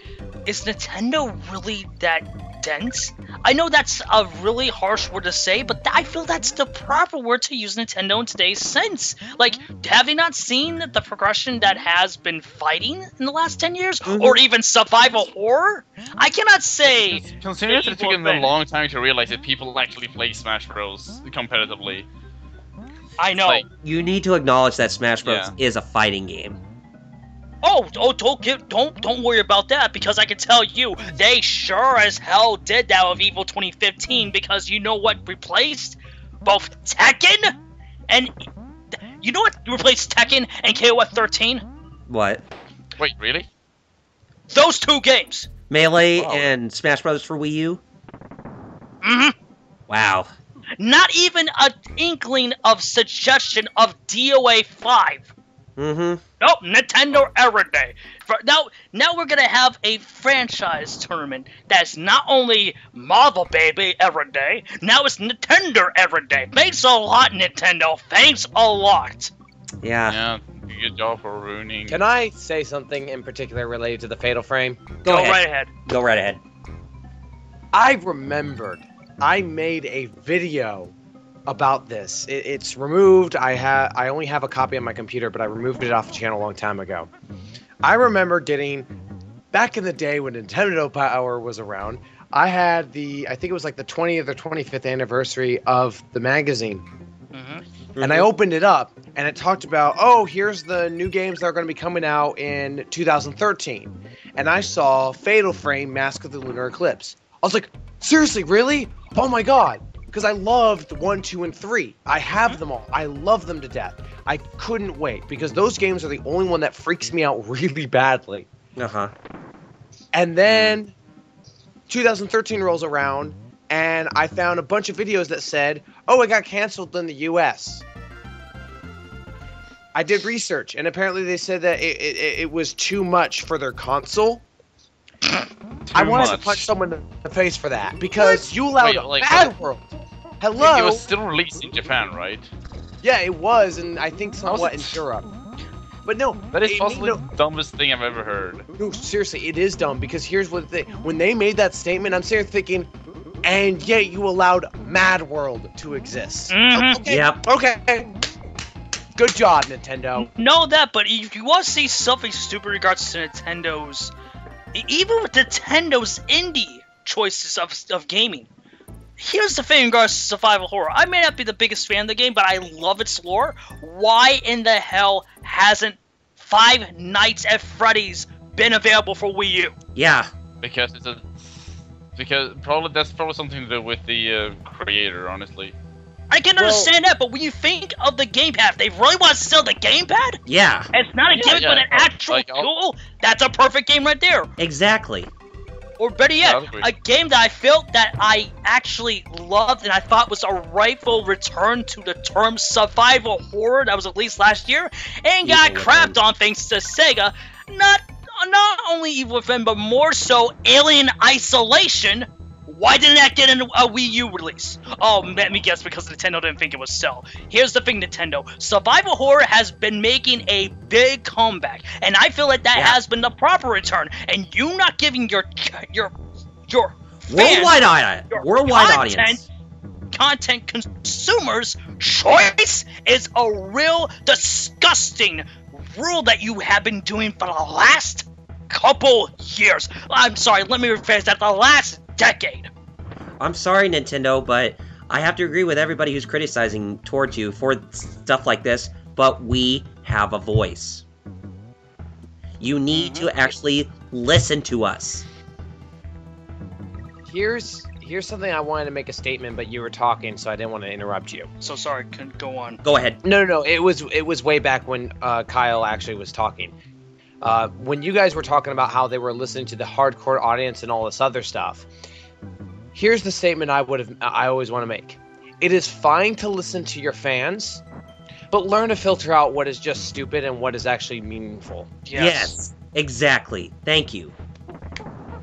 is Nintendo really that dense? I know that's a really harsh word to say, but I feel that's the proper word to use Nintendo in today's sense. Like, have you not seen the progression that has been fighting in the last 10 years? Or even survival horror? I cannot say... Considering it's taken a long time to realize that people actually play Smash Bros. Competitively. I know. Like, you need to acknowledge that Smash Bros. Is a fighting game. Don't worry about that, because I can tell you, they sure as hell did that with Evo 2015, because you know what replaced both Tekken and... You know what replaced Tekken and KOF 13? What? Wait, really? Those two games! Melee and Smash Bros. For Wii U? Wow. Not even an inkling of suggestion of DOA 5. Nope, Nintendo Error Day. Now we're gonna have a franchise tournament that's not only Marvel Baby Error Day, now it's Nintendo Error Day. Thanks a lot, Nintendo. Thanks a lot. Yeah. Good job for ruining. Can I say something in particular related to the Fatal Frame? Go right ahead. Go right ahead. I remembered I made a video about this. It's removed. I only have a copy on my computer, but I removed it off the channel a long time ago. I remember getting, back in the day when Nintendo Power was around, I had I think it was like the 20th or 25th anniversary of the magazine. And I opened it up, and it talked about, oh, here's the new games that are going to be coming out in 2013. And I saw Fatal Frame, Mask of the Lunar Eclipse. I was like, seriously, really? Oh my god. Because I loved 1, 2, and 3. I have them all. I love them to death. I couldn't wait, because those games are the only one that freaks me out really badly. And then 2013 rolls around, and I found a bunch of videos that said, oh, it got canceled in the US. I did research, and apparently they said that it was too much for their console. I wanted to punch someone in the face for that, because you allowed Mad World. Hello? It was still released in Japan, right? Yeah, it was, and I think somewhat in Europe. But no, that is possibly the dumbest thing I've ever heard. No, seriously, it is dumb, because here's what when they made that statement, I'm sitting thinking, and yet you allowed Mad World to exist. Okay. Yep. Okay. Good job, Nintendo. Know that, but if you want to see something stupid in regards to Nintendo's, even with Nintendo's indie choices of gaming, here's the thing in regards to survival horror. I may not be the biggest fan of the game, but I love its lore. Why in the hell hasn't Five Nights at Freddy's been available for Wii U? Yeah. Because that's probably something to do with the creator, honestly. I can understand that, but when you think of the gamepad, if they really want to sell the gamepad, Yeah. it's not a gimmick, but an actual tool. That's a perfect game right there. Exactly. Or better yet, a game that I felt that I actually loved and I thought was a rightful return to the term survival horror that was released last year and got crapped on thanks to Sega. Not only Evil Within, but more so Alien Isolation. Why didn't that get a Wii U release? Oh, let me guess, because Nintendo didn't think it would sell. Here's the thing, Nintendo. Survival horror has been making a big comeback, and I feel like that has been the proper return. And you not giving your Worldwide fans, audience. content consumers choice is a real disgusting rule that you have been doing for the last couple years. I'm sorry, let me rephrase that. The last decade. I'm sorry, Nintendo, but I have to agree with everybody who's criticizing towards you for stuff like this, but we have a voice. You need to actually listen to us. Here's something I wanted to make a statement, but you were talking, so I didn't want to interrupt you. So sorry, couldn't go on. Go ahead. No. It was way back when Kyle actually was talking. When you guys were talking about how they were listening to the hardcore audience and all this other stuff, here's the statement I always want to make. It is fine to listen to your fans, but learn to filter out what is just stupid and what is actually meaningful. Yes, exactly. Thank you.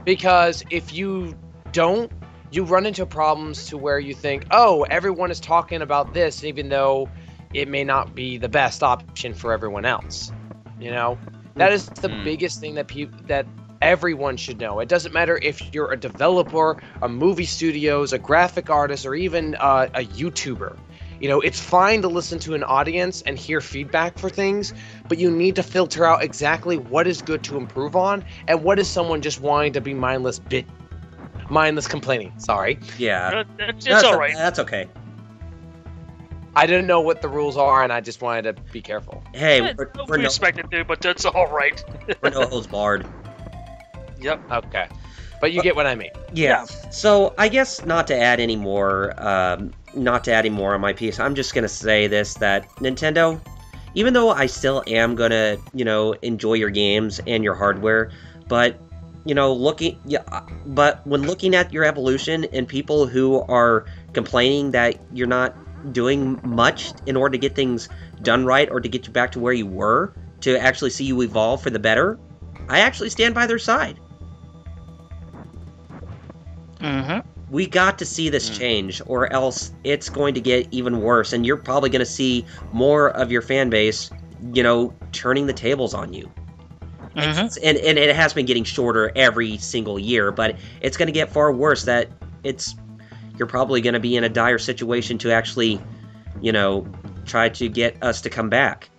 Because if you don't, you run into problems to where you think, oh, everyone is talking about this, even though it may not be the best option for everyone else. You know? That is the biggest thing that everyone should know. It doesn't matter if you're a developer, a movie studios, a graphic artist, or even a YouTuber. You know, it's fine to listen to an audience and hear feedback for things, but you need to filter out exactly what is good to improve on and what is someone just wanting to be mindless complaining. Sorry. Yeah. It's all right. That's okay. I didn't know what the rules are, and I just wanted to be careful. Hey, we're no expected to, but that's all right. We're no holds barred. Yep. Okay. But you get what I mean. Yeah. So I guess not to add any more on my piece, I'm just gonna say this, that Nintendo, even though I still am gonna, enjoy your games and your hardware, but but when looking at your evolution and people who are complaining that you're not doing much in order to get things done right or to get you back to where you were, to actually see you evolve for the better, I actually stand by their side. We got to see this change, or else it's going to get even worse, and you're probably going to see more of your fan base, turning the tables on you. And it has been getting shorter every single year, but it's going to get far worse. That you're probably going to be in a dire situation to actually, try to get us to come back.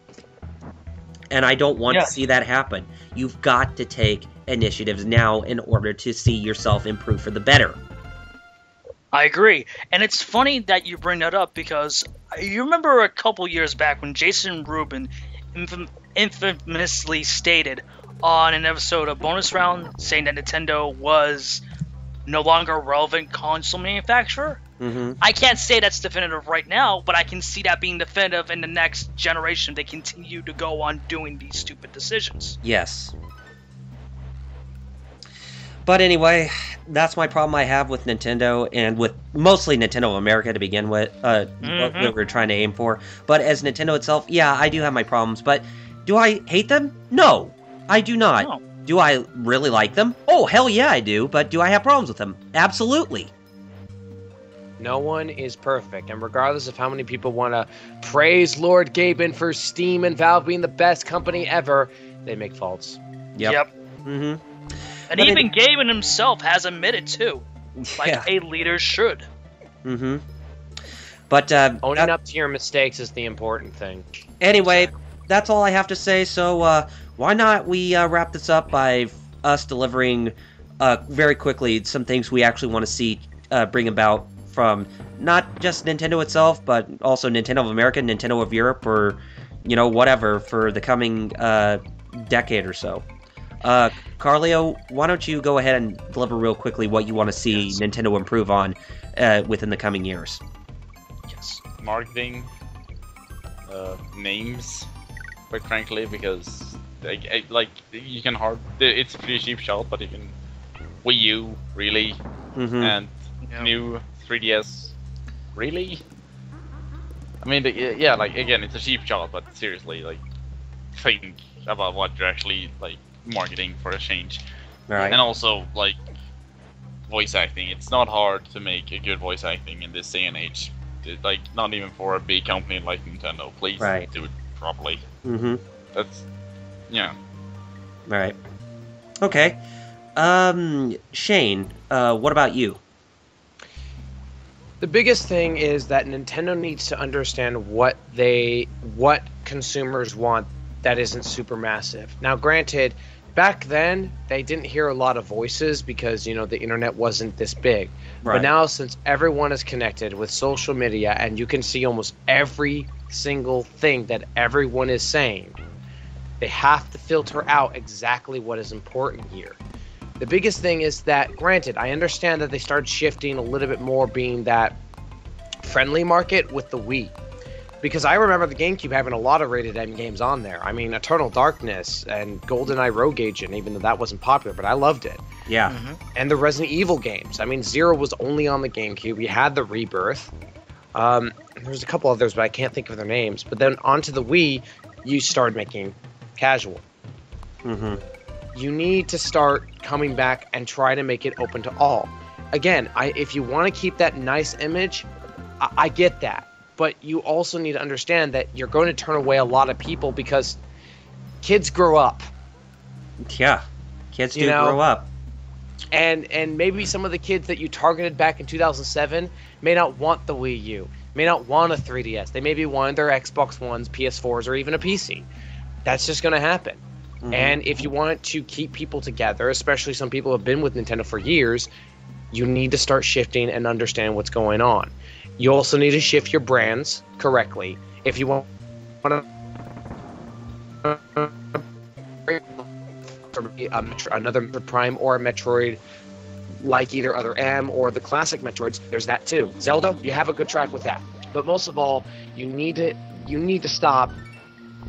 And I don't want to see that happen. You've got to take initiatives now in order to see yourself improve for the better. I agree. And it's funny that you bring that up, because you remember a couple years back when Jason Rubin infamously stated on an episode of Bonus Round saying that Nintendo was no longer a relevant console manufacturer. I can't say that's definitive right now, but I can see that being definitive in the next generation. They continue to go on doing these stupid decisions. Yes. But anyway, that's my problem I have with Nintendo, and with mostly Nintendo of America to begin with, what we were trying to aim for. But as Nintendo itself, yeah, I do have my problems, but do I hate them? No, I do not. No. Do I really like them? Oh, hell yeah, I do, but do I have problems with them? Absolutely. No one is perfect, and regardless of how many people want to praise Lord Gaben for Steam and Valve being the best company ever, they make faults. Yep. And but even Gaben himself has admitted too, like a leader should. But Owning up to your mistakes is the important thing. anyway, that's all I have to say. So why not we wrap this up by us delivering very quickly some things we actually want to see bring about from not just Nintendo itself, but also Nintendo of America, Nintendo of Europe, or whatever for the coming decade or so. Carlioo, why don't you go ahead and deliver real quickly what you want to see Nintendo improve on within the coming years? Yes. Marketing, names, quite frankly, because like you can it's a pretty cheap shot, but you can Wii U really, and new 3DS really. I mean, yeah, like again, it's a cheap shot, but seriously, like think about what you're actually like marketing for a change. Right. And also like voice acting. It's not hard to make a good voice acting in this day and age. Like not even for a big company like Nintendo. Please do it properly. That's Right. Okay. Shane, what about you? The biggest thing is that Nintendo needs to understand what consumers want that isn't super massive. Now, granted, back then they didn't hear a lot of voices because the internet wasn't this big. Right. But now, since everyone is connected with social media and you can see almost every single thing that everyone is saying, they have to filter out exactly what is important here. The biggest thing is that, granted, I understand that they started shifting a little bit more being that friendly market with the Wii. Because I remember the GameCube having a lot of rated M games on there. I mean, Eternal Darkness and GoldenEye Rogue Agent, even though that wasn't popular, but I loved it. Yeah. And the Resident Evil games. I mean, Zero was only on the GameCube. We had the Rebirth. There's a couple others, but I can't think of their names. But then onto the Wii, you started making casual. You need to start coming back and try to make it open to all. Again, if you want to keep that nice image, I get that. But you also need to understand that you're going to turn away a lot of people because kids grow up. Yeah, kids do grow up. And maybe some of the kids that you targeted back in 2007 may not want the Wii U, may not want a 3DS. They maybe want their Xbox Ones, PS4s, or even a PC. That's just going to happen. And if you want to keep people together, especially some people who have been with Nintendo for years, you need to start shifting and understand what's going on. You also need to shift your brands correctly. If you want another Prime or a Metroid like either Other M or the classic Metroids, there's that too. Zelda, you have a good track with that. But most of all, you need to stop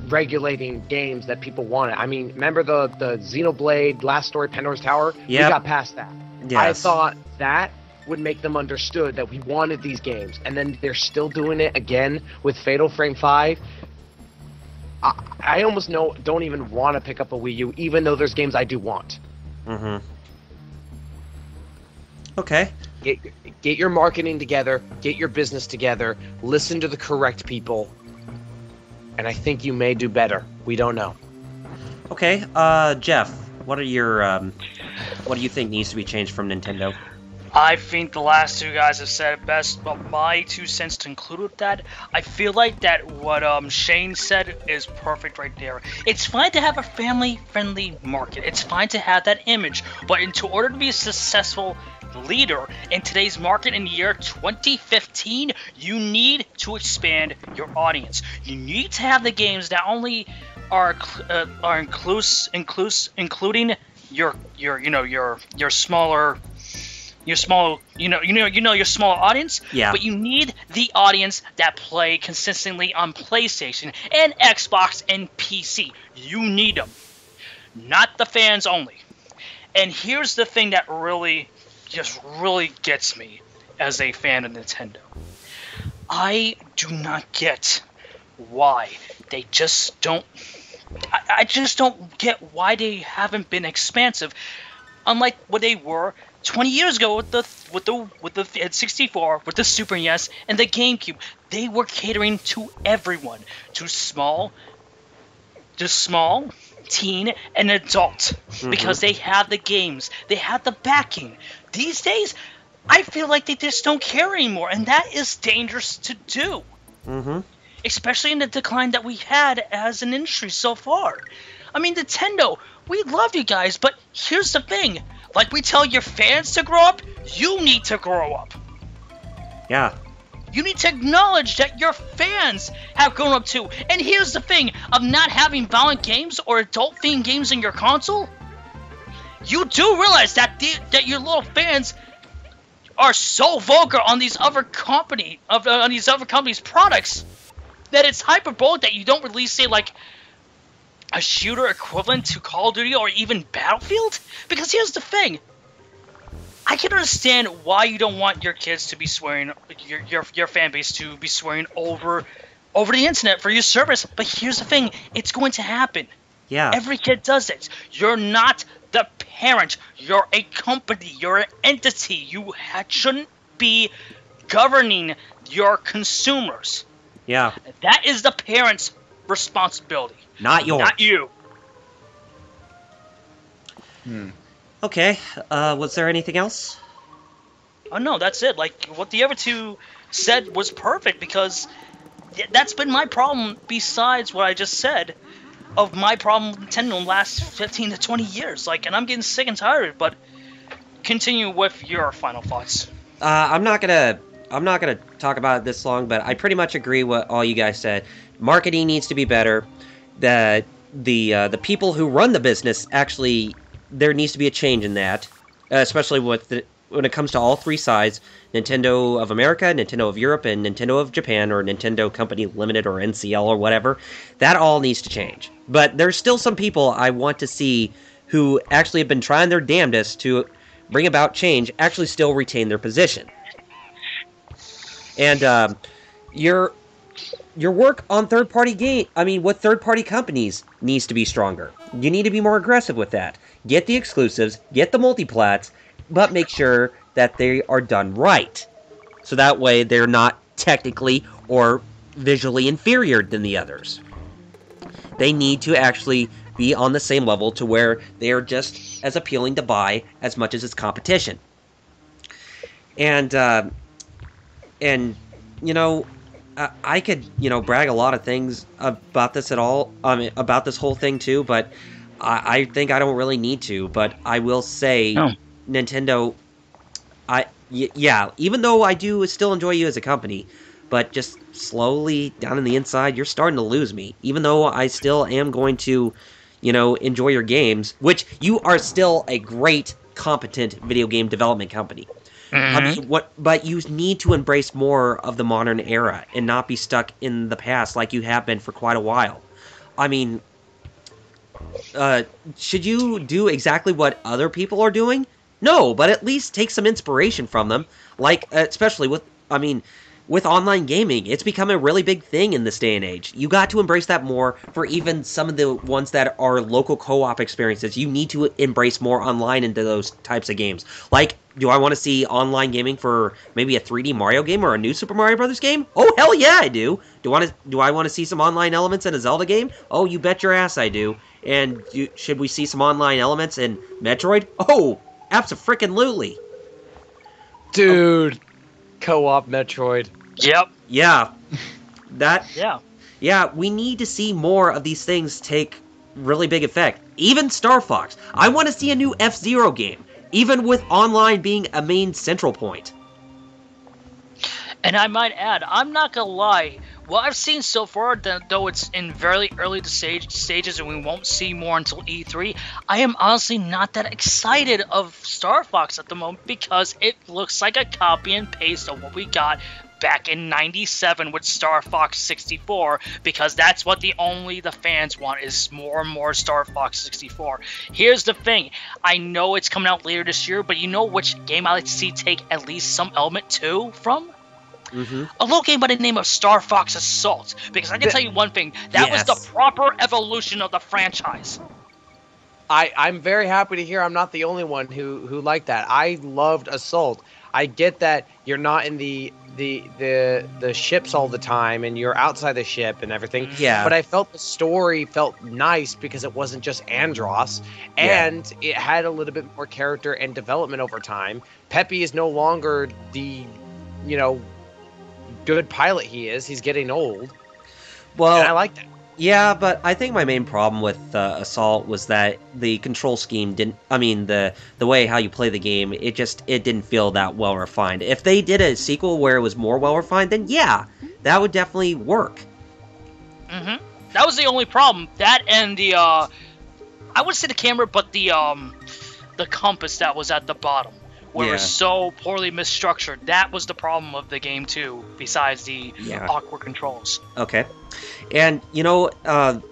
regulating games that people wanted. I mean, remember the Xenoblade Last Story Pandora's Tower? Yep. We got past that. Yes. I thought that would make them understood that we wanted these games, and then they're still doing it again with Fatal Frame 5. I almost don't even want to pick up a Wii U, even though there's games I do want. Okay. Get your marketing together, get your business together, listen to the correct people, and I think you may do better. We don't know. Okay, Jeff, what do you think needs to be changed from Nintendo? I think the last two guys have said it best, but my 2 cents to include with that, I feel like that what Shane said is perfect right there. It's fine to have a family-friendly market. It's fine to have that image, but in order to be a successful leader in today's market in the year 2015, you need to expand your audience. You need to have the games that only are including your smaller audience, but you need the audience that play consistently on PlayStation and Xbox and PC. You need them, not the fans only. And here's the thing that really gets me as a fan of Nintendo. I do not get why they just don't. I just don't get why they haven't been expansive, unlike what they were 20 years ago with the 64, with the Super NES, and the GameCube. They were catering to everyone, to small, teen, and adult, because they have the games, they have the backing. These days, I feel like they just don't care anymore, and that is dangerous to do. Mm-hmm. Especially in the decline that we've had as an industry so far. I mean, Nintendo, we love you guys, but here's the thing. Like we tell your fans to grow up, you need to grow up. Yeah. You need to acknowledge that your fans have grown up too. And here's the thing of not having violent games or adult-themed games in your console. You do realize that that your little fans are so vulgar on these other companies' products that it's hyperbolic that you don't release, say, like, a shooter equivalent to Call of Duty or even Battlefield? Because here's the thing. I can understand why you don't want your kids to be swearing, your fan base to be swearing over the internet for your service, but here's the thing. It's going to happen. Yeah. Every kid does it. You're not the parent. You're a company. You're an entity. You shouldn't be governing your consumers. Yeah. That is the parent's responsibility. Not yours. Not you. Okay. Was there anything else? Oh, no, that's it. Like, what the other two said was perfect, because that's been my problem, besides what I just said, of my problem with Nintendo in the last 15 to 20 years. Like, and I'm getting sick and tired of it, but continue with your final thoughts. I'm not gonna talk about it this long, but I pretty much agree with all you guys said. Marketing needs to be better. The people who run the business, actually, there needs to be a change in that, especially when it comes to all three sides: Nintendo of America, Nintendo of Europe, and Nintendo of Japan, or Nintendo Company Limited, or NCL, or whatever. That all needs to change. But there's still some people I want to see who actually have been trying their damnedest to bring about change, actually still retain their position. And your work on with third-party companies needs to be stronger. You need to be more aggressive with that. Get the exclusives, get the multiplats, but make sure that they are done right. So that way they're not technically or visually inferior than the others. They need to actually be on the same level to where they are just as appealing to buy as much as it's competition. And you know, I could, brag a lot of things about this about this whole thing too, but I think I don't really need to. But I will say, Nintendo, even though I do still enjoy you as a company, but just slowly down in the inside, you're starting to lose me. Even though I still am going to, enjoy your games, which you are still a great, competent video game development company. Mm-hmm. But you need to embrace more of the modern era and not be stuck in the past like you have been for quite a while. I mean, should you do exactly what other people are doing? No, but at least take some inspiration from them. Like, especially with online gaming, it's become a really big thing in this day and age. You got to embrace that more for even some of the ones that are local co-op experiences. You need to embrace more online into those types of games. Like, do I want to see online gaming for maybe a 3D Mario game or a new Super Mario Brothers game? Oh, hell yeah, I do. Do I want to see some online elements in a Zelda game? Oh, you bet your ass I do. And should we see some online elements in Metroid? Oh, abso-frickin-lutely. Dude, co-op Metroid. Yep. Yeah. Yeah, we need to see more of these things take really big effect. Even Star Fox. I want to see a new F-Zero game, even with online being a main central point. And I might add, I'm not gonna lie, what I've seen so far, though it's in very early stages and we won't see more until E3, I am honestly not that excited of Star Fox at the moment, because it looks like a copy and paste of what we got back in '97 with Star Fox 64, because that's what the fans want, is more and more Star Fox 64. Here's the thing, I know it's coming out later this year, but you know which game I like to see take at least some element 2 from? Mm-hmm. A little game by the name of Star Fox Assault, because I can tell you one thing, that was the proper evolution of the franchise. I'm very happy to hear I'm not the only one who liked that. I loved Assault. I get that you're not in the ships all the time and you're outside the ship and everything. Yeah. But I felt the story felt nice because it wasn't just Andros, Yeah. and it had a little bit more character and development over time. Peppy is no longer the, good pilot he is. He's getting old. Well, And I like that. yeah, but I think my main problem with Assault was that the control scheme didn't. I mean, the way how you play the game, it didn't feel that well refined. If they did a sequel where it was more well refined, then yeah, that would definitely work. Mm-hmm. That was the only problem. That and the I wouldn't say the camera, but the compass that was at the bottom, where it was so poorly misstructured. That was the problem of the game too. Besides the awkward controls. Okay. And,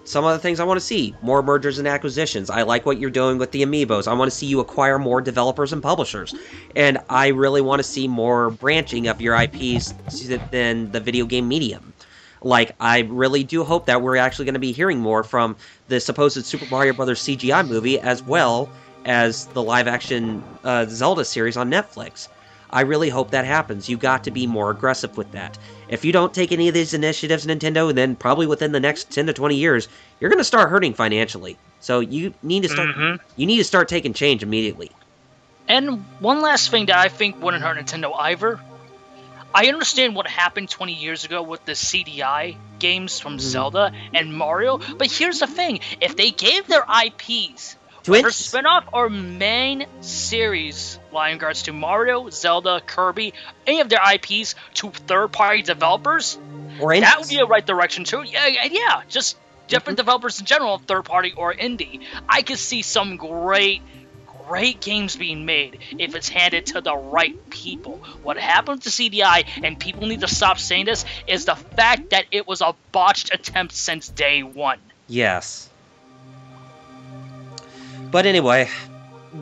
some other things I want to see. More mergers and acquisitions. I like what you're doing with the amiibos. I want to see you acquire more developers and publishers. And I really want to see more branching of your IPs than the video game medium. Like, I really do hope that we're actually going to be hearing more from the supposed Super Mario Bros. CGI movie, as well as the live-action Zelda series on Netflix. I really hope that happens. You got to be more aggressive with that. If you don't take any of these initiatives, Nintendo, then probably within the next 10 to 20 years, you're going to start hurting financially. So you need to start. You need to start taking change immediately. And one last thing that I think wouldn't hurt Nintendo either. I understand what happened 20 years ago with the CDI games from Zelda and Mario, but here's the thing: if they gave their IPs, whether spin-off or main series, in regards to Mario, Zelda, Kirby, any of their IPs to third-party developers, that would be a right direction too. Yeah, just different developers in general, third-party or indie. I could see some great games being made if it's handed to the right people. What happened to CDI, and people need to stop saying this, is the fact that it was a botched attempt since day one. Yes. But anyway,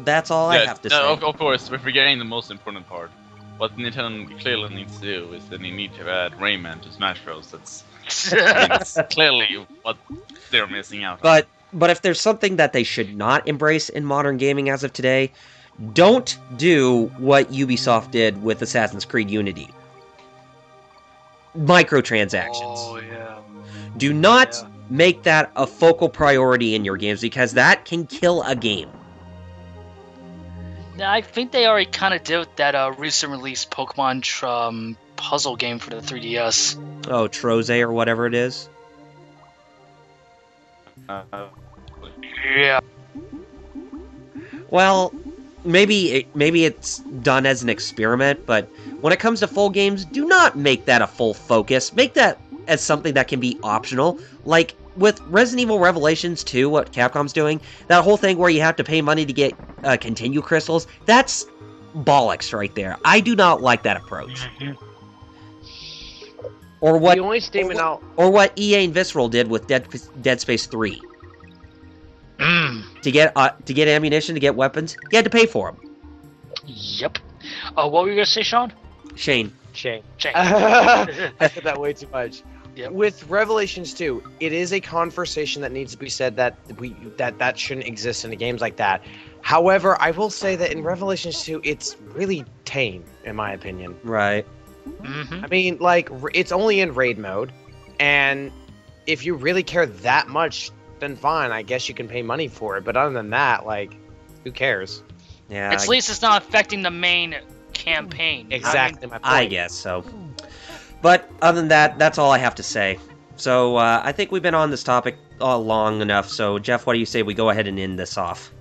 that's all I have to say. Of course, we're forgetting the most important part. What Nintendo clearly needs to do is that they need to add Rayman to Smash Bros. That's clearly what they're missing out on. But if there's something that they should not embrace in modern gaming as of today, don't do what Ubisoft did with Assassin's Creed Unity. Microtransactions. Oh, yeah. Do not make that a focal priority in your games, because that can kill a game. Now, I think they already kind of did with that recent released Pokemon puzzle game for the 3DS. Oh, Troze or whatever it is? Yeah. Well, maybe it's done as an experiment, but when it comes to full games, do not make that a full focus. Make that as something that can be optional. Like with Resident Evil Revelations 2, what Capcom's doing, that whole thing where you have to pay money to get continue crystals, that's bollocks right there. I do not like that approach. Or what? The only statement or what EA and Visceral did with Dead Space 3. To get ammunition, to get weapons, you had to pay for them. Yep. What were you gonna say, Sean? Shane. I said that way too much. Yep. With Revelations 2, it is a conversation that needs to be said that that shouldn't exist in games like that. However, I will say that in Revelations 2, it's really tame, in my opinion. Right. I mean, like, it's only in raid mode, and if you really care that much, then fine, I guess you can pay money for it. But other than that, like, who cares? Yeah. At least it's not affecting the main campaign. Exactly my point. I guess so. But other than that, that's all I have to say. So I think we've been on this topic long enough. So Jeff, what do you say we go ahead and end this off?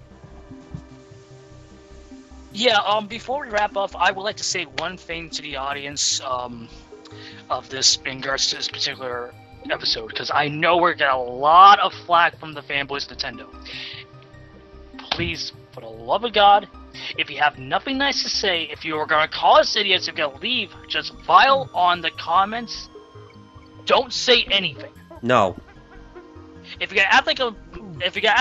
Yeah, before we wrap up, I would like to say one thing to the audience of this in regards to this particular episode, because I know we're getting a lot of flack from the fanboys of Nintendo. Please, for the love of God, if you have nothing nice to say, if you are going to call us idiots, if you're going to leave, just file on the comments. Don't say anything. No. If you're gonna act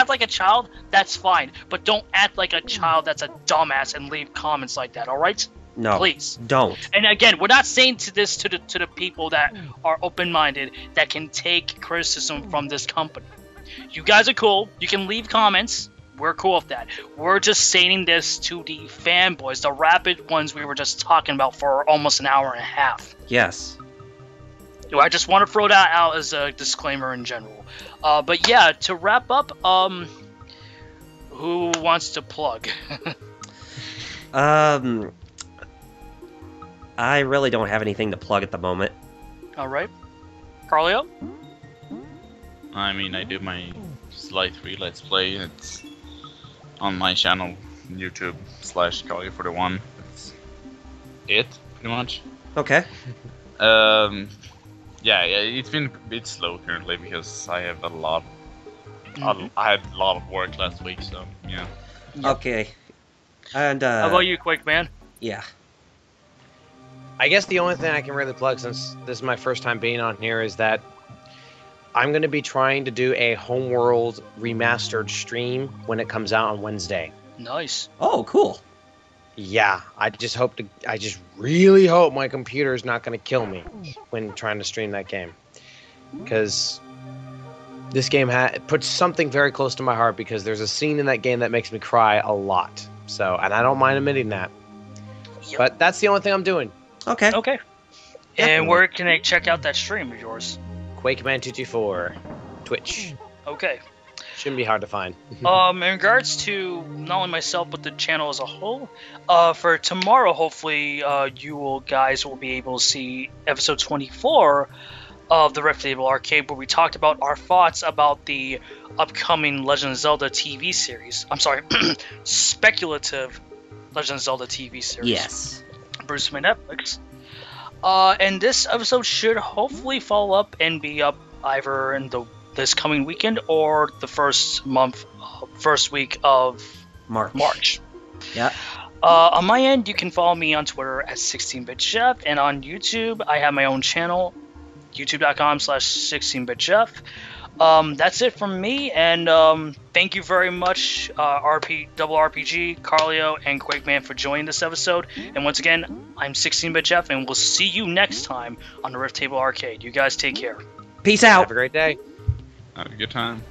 like a child, that's fine. But don't act like a child that's a dumbass and leave comments like that. All right? No. Please don't. And again, we're not saying to the people that are open-minded, that can take criticism from this company. You guys are cool. You can leave comments. We're cool with that. We're just saying this to the fanboys, the rabid ones we were just talking about for almost an hour and a half. Yes. I just want to throw that out as a disclaimer in general. But yeah, to wrap up, who wants to plug? I really don't have anything to plug at the moment. All right. Carlioo? I mean, I do my Sly 3 Let's Play. It's on my channel, YouTube /Carlioo41. That's it, pretty much. Okay. Yeah, it's been a bit slow currently because I have I had a lot of work last week, so yeah. Okay. And How about you, Quakeman? Yeah. I guess the only thing I can really plug, since this is my first time being on here, is that I'm going to be trying to do a Homeworld remastered stream when it comes out on Wednesday. Nice. Oh, cool. Yeah, I just really hope my computer is not going to kill me when trying to stream that game. Because this game puts something very close to my heart, because there's a scene in that game that makes me cry a lot. So, and I don't mind admitting that. Yep. But that's the only thing I'm doing. Okay. Okay. And where can I check out that stream of yours? Quakeman224, Twitch. Okay. Shouldn't be hard to find. In regards to not only myself but the channel as a whole, for tomorrow, hopefully, you guys will be able to see episode 24 of the Riff Table Arcade, where we talked about our thoughts about the upcoming Legend of Zelda TV series. I'm sorry, speculative Legend of Zelda TV series. Yes. Bruce by Netflix. And this episode should hopefully follow up and be up either in this coming weekend or the first week of March. Yeah. On my end, you can follow me on Twitter at 16BitChef, and on YouTube, I have my own channel, youtube.com/16BitChef. That's it from me, and thank you very much, Double RPG, Carlioo, and Quakeman for joining this episode. And once again, I'm 16BitChef, and we'll see you next time on the Rift Table Arcade. You guys take care. Peace out. Have a great day. Have a good time.